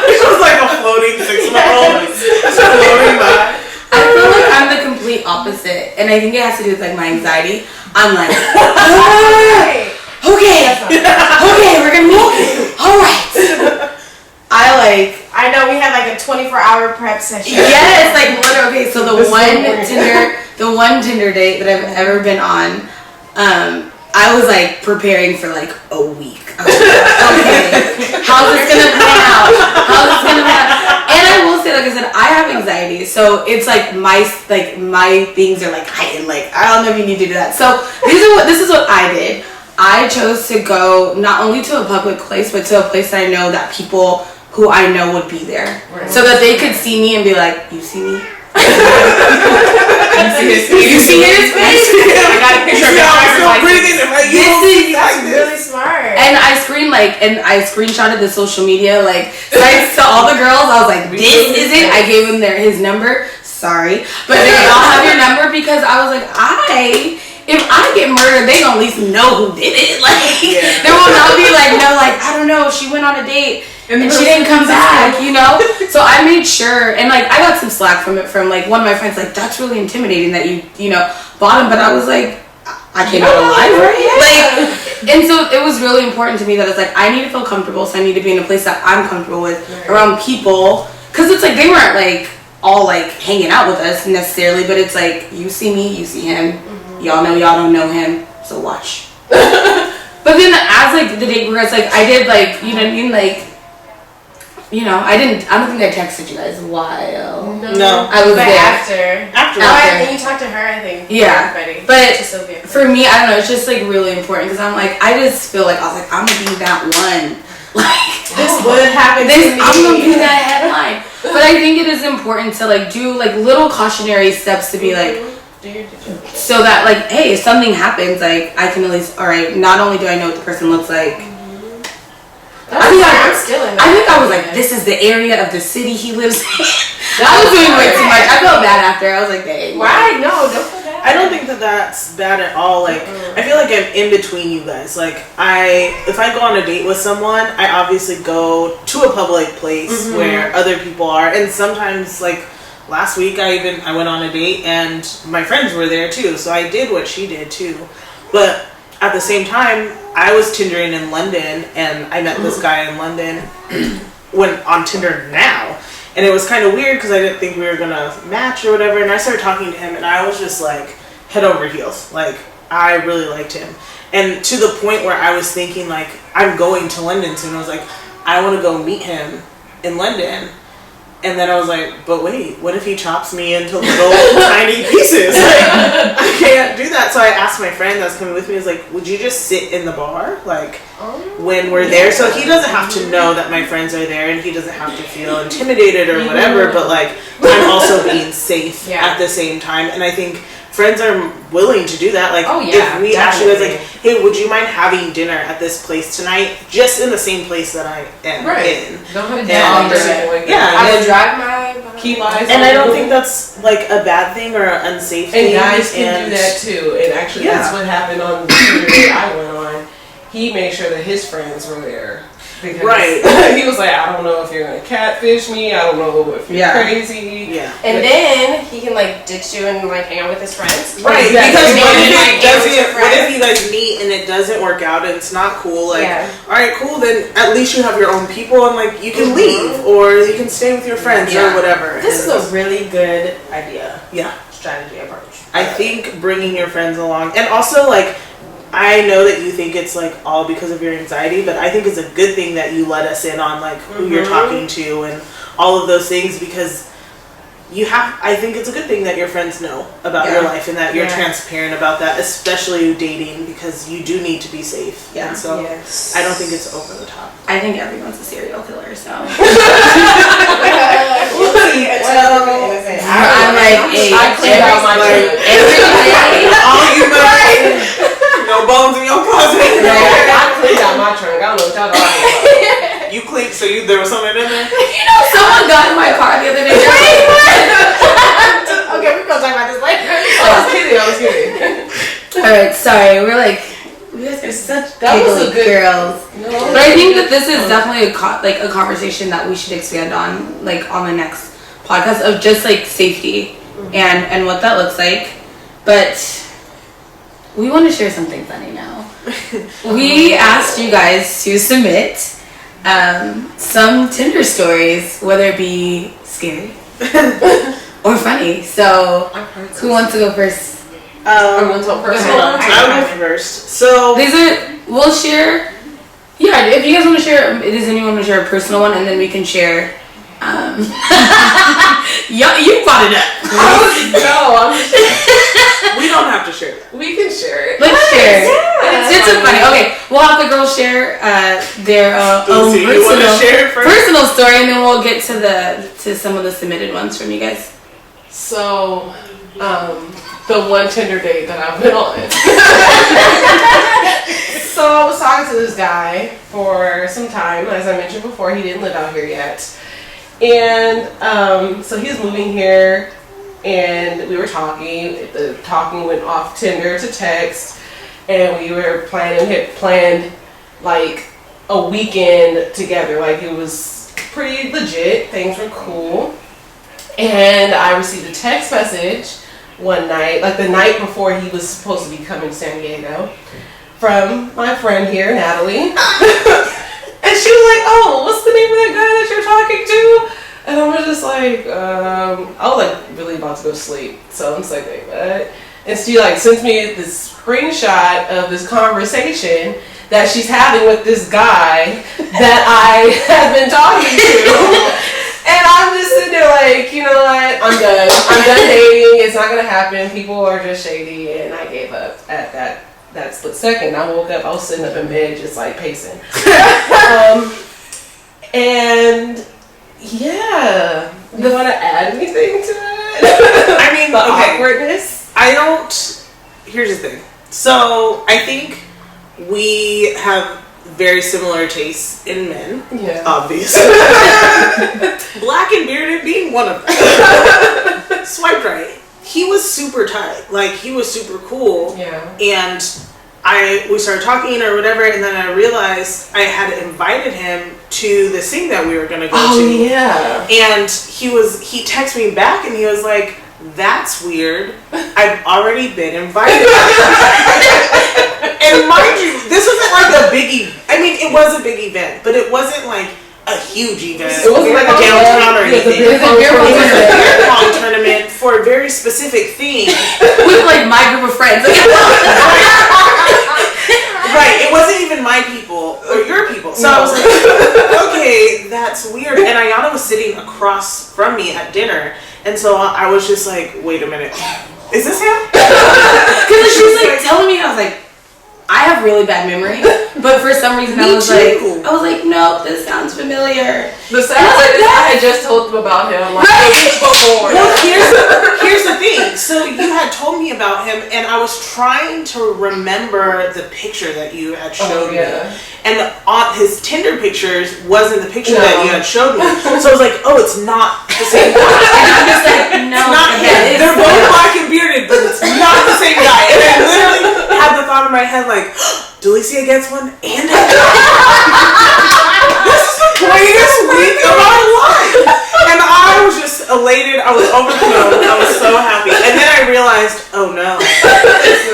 It was like a floating 6-month-old. Just floating by. opposite, and I think it has to do with like my anxiety. I'm like, okay, we're gonna meet. All right. I know we had like a 24-hour prep session. Yes, like literally. Okay, so the one Tinder date that I've ever been on, I was like preparing for like a week. I was like, okay, how's this gonna pan out? And I will say, like I said, I have anxiety, so it's like my things are like heightened. Like I don't know if you need to do that. So this is what I did. I chose to go not only to a public place, but to a place that I know that people who I know would be there, so that they could see me and be like, "You see me? You see his face? I got a picture of his That's really smart. And I screenshotted the social media like sites to all the girls. I was like, "This is it." I gave him his number. Sorry, but they all have your number because I was like, if I get murdered, they gonna at least know who did it. Like, there will not be like, no, like, I don't know, she went on a date and she didn't come back, you know? So I made sure, and like, I got some slack from like one of my friends, like, that's really intimidating that you know, bought him, but I was like, I came out alive, right? Like, and so it was really important to me that it's like, I need to feel comfortable, so I need to be in a place that I'm comfortable with, around people, because it's like, they weren't like, all like, hanging out with us necessarily, but it's like, you see me, you see him. Y'all know y'all don't know him, so watch. But then as like the date progressed, like I did like, you know what I mean, like, you know, I don't think I texted you guys a while. No. I was there. After. And you talked to her, I think. Yeah. But to Sylvia. for me, I don't know, it's just like really important because I'm like, I just feel like, I was like, I'm gonna be that one. Like, this would happen to me. I'm gonna be that headline. But I think it is important to like do like little cautionary steps to be like, so that like, hey, if something happens, like I can at least, all right, not only do I know what the person looks like, I think I was like, this is the area of the city he lives in. I was doing way too much. I felt bad after. I was like, dang. Why? No, don't feel bad. I don't think that's bad at all. Like, I feel like I'm in between you guys. Like, if I go on a date with someone, I obviously go to a public place where other people are, and sometimes like. Last week I went on a date and my friends were there too, so I did what she did too. But at the same time, I was Tindering in London and I met this guy in London when on Tinder now. And it was kind of weird because I didn't think we were gonna match or whatever, and I started talking to him and I was just like head over heels. Like I really liked him. And to the point where I was thinking like, I'm going to London soon. I was like, I want to go meet him in London. And then I was like, but wait, what if he chops me into little tiny pieces? Like, I can't do that. So I asked my friend that was coming with me, I was like, would you just sit in the bar? Like, when we're there? So he doesn't have to know that my friends are there and he doesn't have to feel intimidated or whatever, but like, I'm also being safe at the same time. And I think friends are willing to do that. Like, if we actually was like, hey, would you mind having dinner at this place tonight? Just in the same place that I am in. Don't have a date like that. I would drive my key lies. And I don't think that's like a bad thing or an unsafe thing. And guys can do that too. And actually, that's what happened on the Tinder date I went on. He made sure that his friends were there. Because he was like, I don't know if you're gonna catfish me. I don't know if you're crazy. Yeah. And then he can like ditch you and like hang out with his friends. Right. Because what if you guys meet and it doesn't work out and it's not cool? Like, all right, cool. Then at least you have your own people and like you can leave or you can stay with your friends or whatever. This is a really good idea. Yeah. Strategy approach. I think bringing your friends along, and also like. I know that you think it's like all because of your anxiety, but I think it's a good thing that you let us in on like who you're talking to and all of those things, because I think it's a good thing that your friends know about your life and that you're transparent about that, especially dating, because you do need to be safe. Yeah. And so I don't think it's over the top. I think everyone's a serial killer, so. I'm like, I cleaned out my trunk. All you know. No bones in your closet. I cleaned out my trunk. I don't know what y'all talking about. You cleaned, so there was something in there? You know, someone got in my car the other day. Okay, we're gonna talk about this later. I was kidding. Alright, sorry. We're like, you guys are such giggly girls. No. But I think that this is definitely a conversation that we should expand on, like on the next podcast, of just like safety and what that looks like. But we want to share something funny now. We asked you guys to submit some Tinder stories, whether it be scary or funny. So, who wants to go first? I'm going to tell personal. I'll go first. So we'll share. Yeah, if you guys want to share, does anyone want to share a personal one, and then we can share. You brought it up. We don't have to share that. We can share it. Let's share. Yeah. It's a funny. Okay, we'll have the girls share their own You want to share it first? personal story, and then we'll get to some of the submitted ones from you guys. So, the one Tinder date that I've been on. So I was talking to this guy for some time. As I mentioned before, he didn't live out here yet. And so he was moving here, and we were talking. The talking went off Tinder to text, and we were had planned like a weekend together. Like it was pretty legit. Things were cool. And I received a text message one night, like the night before he was supposed to be coming to San Diego, from my friend here, Nathalie. And she was like, "Oh, what's the name of that guy that you're talking to?" And I was just like, I was like really about to go to sleep. So I'm just like, wait, what? And she like sends me this screenshot of this conversation that she's having with this guy that I have been talking to. And I'm just sitting there like, you know what? I'm done. I'm done dating. It's not gonna happen. People are just shady, and I gave up at that split second. I woke up. I was sitting up in bed, just like pacing. And yeah, you want to add anything to it? I mean, the okay. awkwardness. I don't. Here's the thing. So I think we have very similar tastes in men. Yeah. Obviously. Black and bearded being one of them. Swiped right. He was super tight. Like, he was super cool. Yeah. And we started talking or whatever, and then I realized I had invited him to this thing that we were going to go to. Oh, yeah. And he texted me back, and he was like, "That's weird. I've already been invited." And mind you, this wasn't like a big event. I mean, it was a big event, but it wasn't like a huge event. It wasn't like a downtown or anything. It was a beer pong tournament for a very specific thing. With like my group of friends. Right, it wasn't even my people or your people. So I was like, okay, that's weird. And Ayanna was sitting across from me at dinner. And so I was just like, wait a minute. Is this him? Because she was like telling me, I was like, I have really bad memory. But for some reason I was like, no, this sounds familiar. The sad part is I had just told them about him like a week before. Well, here's the thing. So you had told me about him, and I was trying to remember the picture that you had showed me. And on his Tinder pictures wasn't the picture that you had showed me. So I was like, oh, it's not the same guy. And I'm just like, no, it's not him. They're both black and bearded, but it's not the same guy. And I literally had the thought in my head like, Delicia gets one and this is the greatest week of my life. And I was just elated. I was over the moon. I was so happy. And then I realized, oh no,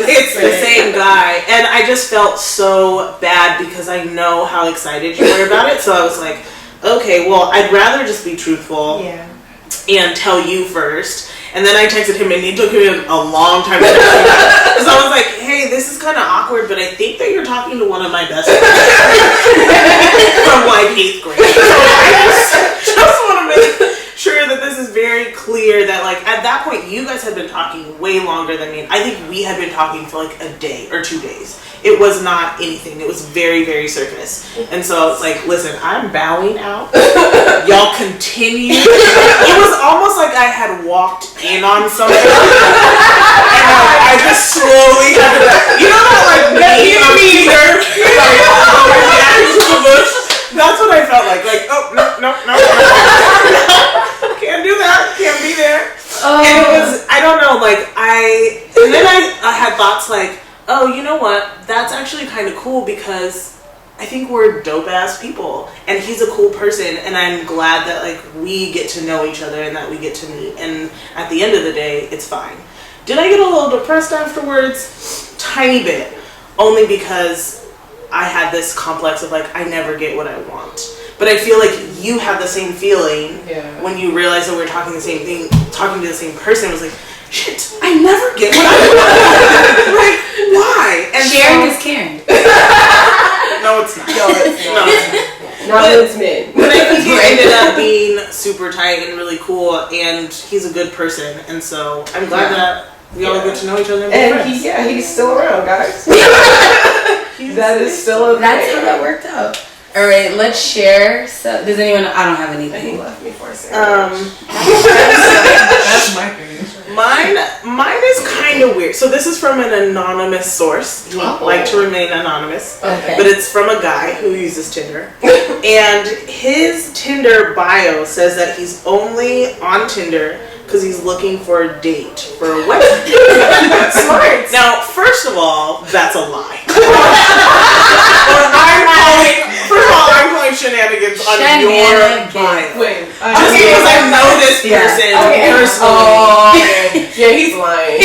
it's the same guy. And I just felt so bad because I know how excited you were about it. So I was like, okay, well, I'd rather just be truthful and tell you first. And then I texted him, and it took him a long time to text me back. So I was like, hey, this is kind of awkward, but I think that you're talking to one of my best friends from like 8th grade. So I just want to make sure that this is very clear that like at that point you guys had been talking way longer than me. I think we had been talking for like a day or 2 days. It was not anything. It was very, very surface. And so it's like, listen, I'm bowing out. Y'all continue. It was almost like I had walked in on something. And like, I just slowly had to, you know that like meme on Tinder? That's what I felt like. Like, oh, no. Can't do that. Can't be there. And it was, I don't know, like and then I had thoughts like, oh, you know what? That's actually kind of cool because I think we're dope ass people, and he's a cool person, and I'm glad that like we get to know each other and that we get to meet. And at the end of the day, it's fine. Did I get a little depressed afterwards? Tiny bit. Only because I had this complex of like, I never get what I want. But I feel like you have the same feeling when you realize that we're talking the same thing, talking to the same person. It was like, shit, I never get what I want. Like, why? And sharing is caring. No, it's not. No, it's not. No, it's not. Not when it's men. But I think it ended up being super tight and really cool, and he's a good person, and so I'm glad that we all get to know each other and be friends. He's still around, guys. That is still okay. That's how that worked out. All right, let's share. So, does anyone? I don't have anything. He left me for a second. That's my thing. Mine is kind of weird. So this is from an anonymous source. He like to remain anonymous. Okay. But it's from a guy who uses Tinder. And his Tinder bio says that he's only on Tinder because he's looking for a date for a wedding. Smart. Now, first of all, that's a lie. First of all, I'm calling shenanigans on your bio. Wait. Just because I know this person personally. Oh, yeah, he's lying.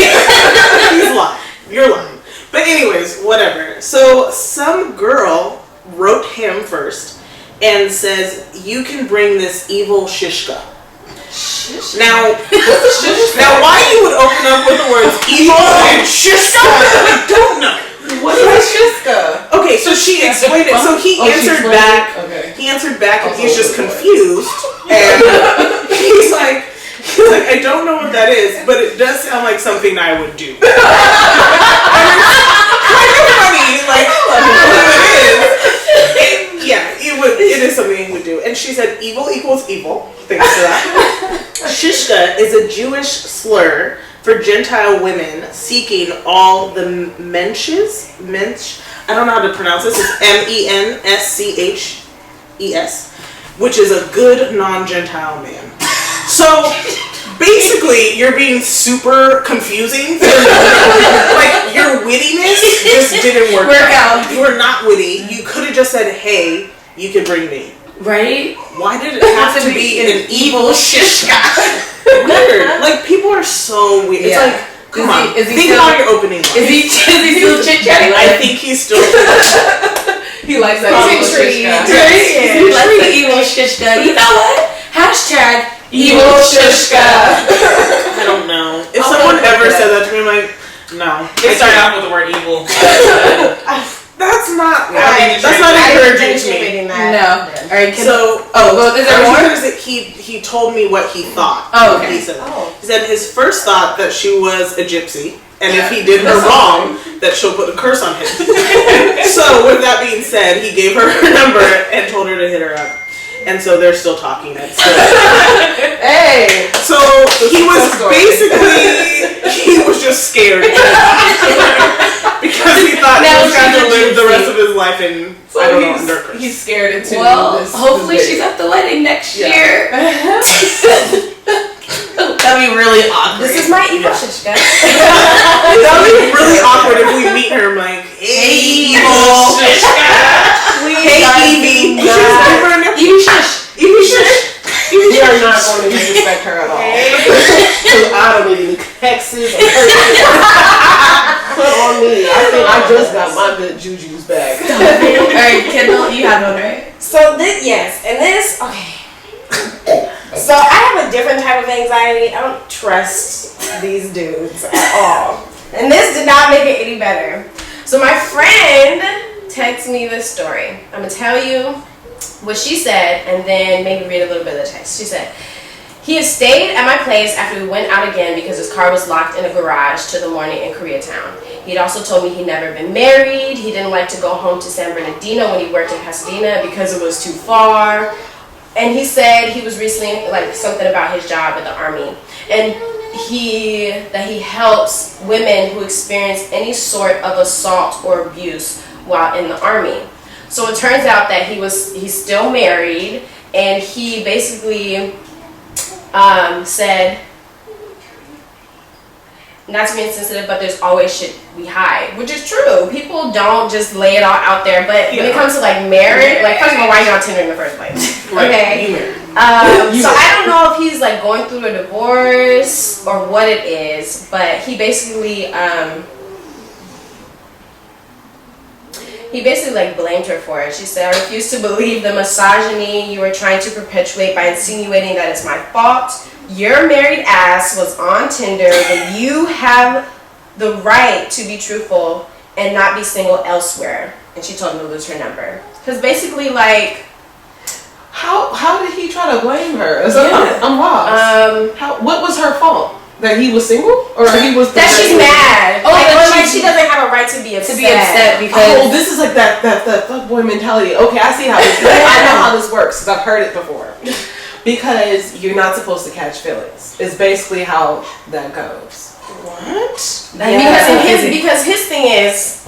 He's lying. You're lying. But anyways, whatever. So some girl wrote him first and says, you can bring this evil shishka. Now, why you would open up with the words evil and shishka, I don't know. What is shishka? Okay, so she explained it. So he answered back. Okay. He answered back, and he's just confused. And he's like, I don't know what that is, but it does sound like something I would do. Kind of funny, like what it is. It is something he would do. And she said, evil equals evil. Thanks for that. Shishka is a Jewish slur for Gentile women seeking all the mensch, I don't know how to pronounce this, it's mensches, which is a good non-Gentile man. So, basically, you're being super confusing. Like, your wittiness just didn't work out. You were not witty. You could have just said, hey, you can bring me. Right? Why did it have to be an evil shishka? Weird. Like, people are so weird. It's like, come on. Think about your opening line. Is he still chit-chatting? I think he's still He likes that evil shishka. He likes the evil shishka. You know what? Hashtag evil shishka. I don't know. If someone ever said that to me, I'm like, no. They start off with the word evil. That's not encouraging to me. No. All right. Is there more? more? He told me what he thought. Oh, okay. He said his first thought that she was a gypsy, and if he did her wrong, that she'll put a curse on him. So with that being said, he gave her number and told her to hit her up. And so they're still talking. Hey! So he was just scared. Because he thought he was going to live the rest of his life in, he's scared into this. Hopefully she's at the wedding next year. That'd be really awkward. This is my evil shishka. That'd be really awkward if we meet her. I'm like, hey, evil shishka. Hey, Evie. Evie shush. Evie shush. We are not going to disrespect her at all. So I don't even Texas. Put on me. I think I just got my good juju's back. Alright, Kendall, you have one, right? So okay. So I have a different type of anxiety. I don't trust these dudes at all. And this did not make it any better. So my friend texted me this story. I'm going to tell you what she said and then maybe read a little bit of the text. She said, he had stayed at my place after we went out again because his car was locked in a garage till the morning in Koreatown. He'd also told me he'd never been married. He didn't like to go home to San Bernardino when he worked in Pasadena because it was too far. And he said he was recently, like, something about his job at the Army. And he helps women who experience any sort of assault or abuse while in the Army. So it turns out that he's still married, and he basically said, not to be insensitive, but there's always shit we hide, which is true. People don't just lay it all out there, but when it comes to like marriage, like first of all, why are you on Tinder in the first place? Okay. So I don't know if he's like going through a divorce or what it is, but he basically like blamed her for it. She said, "I refuse to believe the misogyny you were trying to perpetuate by insinuating that it's my fault. Your married ass was on Tinder, but you have the right to be truthful and not be single elsewhere." And she told him to lose her number. Because basically, like, how did he try to blame her? I'm lost. What was her fault? That he was single, or he was that she's mad. Oh, like she doesn't have a right to be upset. Because this is like that fuckboy mentality. Okay, I see how this. I know how this works because I've heard it before. Because you're not supposed to catch feelings. It's basically how that goes. What? Because his thing is.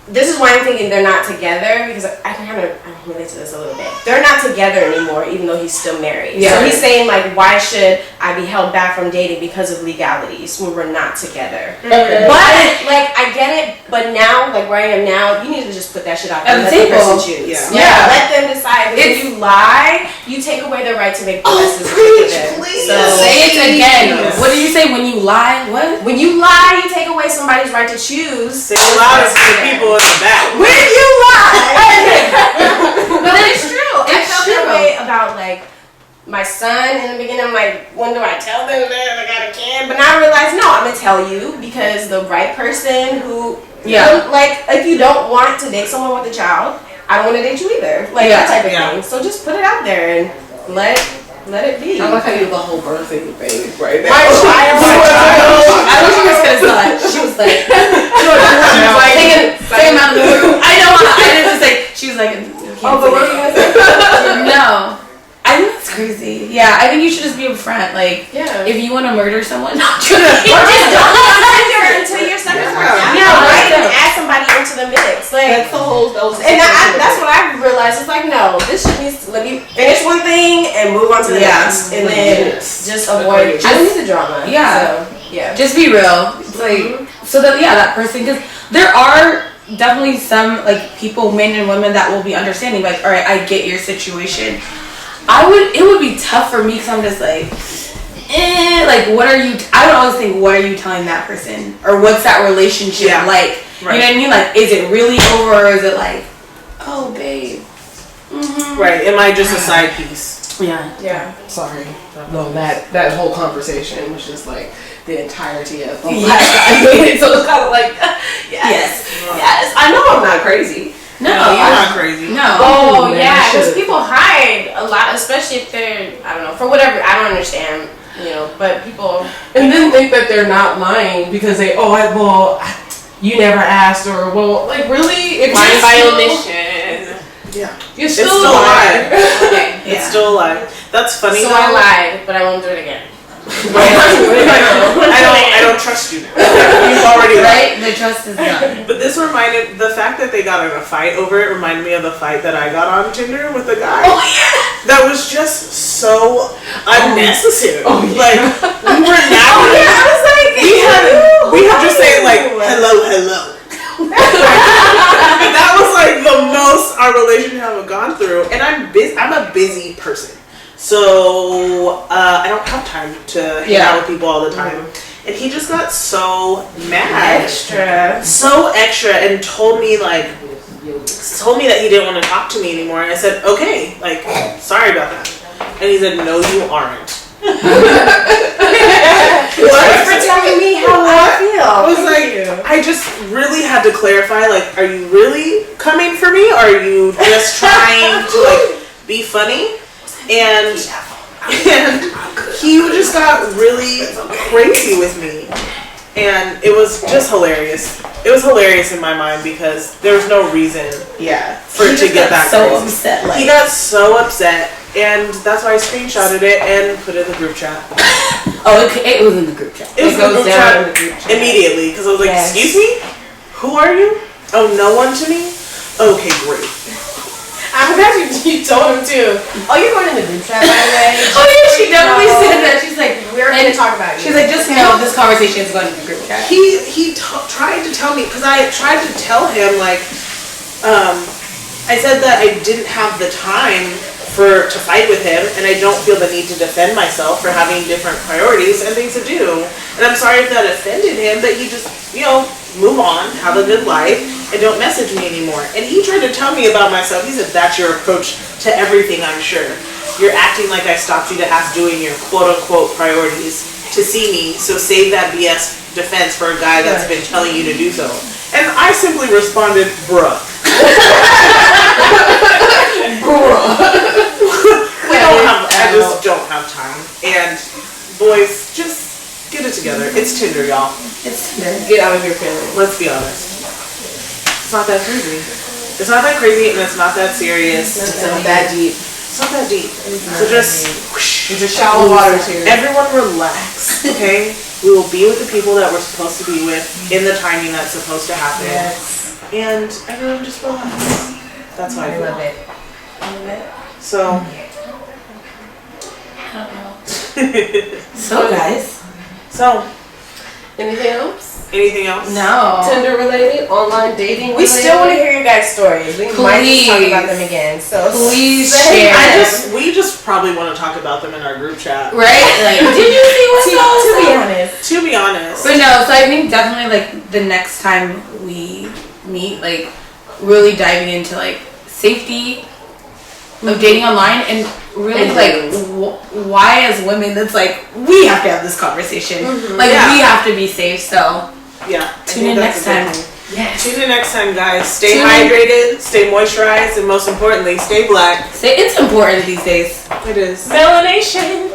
This is why I'm thinking they're not together, because I can kind of relate to this a little bit. They're not together anymore, even though he's still married. Yeah. So he's saying, like, why should I be held back from dating because of legalities when we're not together? Okay. But, like, I get it, but now, like, where I am now, you need to just put that shit out there and let the person choose. Yeah. Let them decide. If you lie, you take away their right to make the best decision. So say it again. What did you say? When you lie, what? When you lie, you take away somebody's right to choose. Say it louder for the people in the back. When you lie! But it's true. I felt that way about, like, my son in the beginning. I'm like, when do I tell them that I got a kid? But now I realize, no, I'm going to tell you because the right person who, like, if you don't want to date someone with a child, I don't want to date you either. Like, that type of thing. So just put it out there and let it be. I like how you do the whole birthing thing right now. My child. I wish you were gonna say it. She was like, same amount of the I know. I didn't just say. She was like, oh, but what are you gonna say? No. I think that's crazy. Yeah, I think you should just be upfront. Like, if you want to murder someone, or just don't until your second works out. Right? And add somebody into the mix. Like, that's the whole. That's what I realized. It's like, no, this should be. Let me finish one thing and move on to the next, and then just avoid. I don't need the drama. Yeah. So, just be real. Like, so that that person, because there are definitely some like people, men and women, that will be understanding. Like, all right, I get your situation. It would be tough for me because I'm just like, like, what are you, I would always think, what are you telling that person? Or what's that relationship like? Right. You know what I mean? Like, is it really over, or is it like, oh, babe. Mm-hmm. Right, am I just a side piece? Yeah. Sorry. No, that whole conversation was just like the entirety of the last guy. So it's kind of like, yes. I know I'm not crazy. No, you're not crazy. No. Oh, yeah, because people hide a lot, especially if they're, I don't know, for whatever, I don't understand, you know, but people. And then think that they're not lying because they, you never asked, or, well, like, really? If lying by omission. Yeah. You're still a lie. Okay. It's still a lie. That's funny. So I lied, but I won't do it again. I don't trust you now. You've already lied. The trust is gone. But this reminded, the fact that they got in a fight over it reminded me of the fight that I got on Tinder with a guy. Oh yeah. That was just so unnecessary. Like, we were now. I was like, we had just saying like hello. That was like the most our relationship have gone through, and I'm a busy person. So I don't have time to hang out with people all the time. And he just got so mad. So extra, and told me that he didn't want to talk to me anymore. And I said, okay, like, sorry about that. And he said, no, you aren't. Thanks for telling me how I feel. I was like, I just really had to clarify, like, are you really coming for me? Or are you just trying to, like, be funny? And he just got really crazy with me. And it was just hilarious. It was hilarious in my mind because there was no reason for it to get that crazy. Upset, like. He got so upset, and that's why I screenshotted it and put it in the group chat. It was in the group chat. It was in the group chat immediately because I was like, excuse me? Who are you? Oh, no one to me? Okay, great. I'm glad you told him too. Oh, you're going in the group chat, by the way. Oh yeah, she definitely said that. She's like, we're going to talk about you. She's like, just know this conversation is going in the group chat. He tried to tell me, because I tried to tell him, like, I said that I didn't have the time to fight with him, and I don't feel the need to defend myself for having different priorities and things to do. And I'm sorry if that offended him, but he just, move on, have a good life, and don't message me anymore. And he tried to tell me about myself. He said, that's your approach to everything, I'm sure. You're acting like I stopped you to ask doing your quote-unquote priorities to see me, so save that BS defense for a guy that's been telling you to do so. And I simply responded, bruh. I just don't have time. And boys, just get it together. It's Tinder, y'all. It's Tinder. Get out of your feelings. Let's be honest. It's not that crazy. It's not that crazy, and it's not that serious. It's not that deep. It's not that deep. So just whoosh. It's a shallow water tear. Everyone relax, okay? We will be with the people that we're supposed to be with in the timing that's supposed to happen. Yes. And everyone just relax. That's how I feel. love it. I love it. So. I don't know. So guys. So. Anything else? Anything else? No. Tinder related, online dating. We still want to hear your guys' stories. We might just talk about them again. So Please say- share. We just probably want to talk about them in our group chat. Right? Like, did you see what's to be honest. To be honest. But no, so I think definitely like the next time we meet, like really diving into like safety of dating online and really And like why as women it's like we have to have this conversation. Like Yeah. we have to be safe. So Yeah. tune in next time. Yes. Tune in next time, guys. Stay Tune in. hydrated, stay moisturized, and most importantly, stay black. Say it's important these days. It is. Melanation.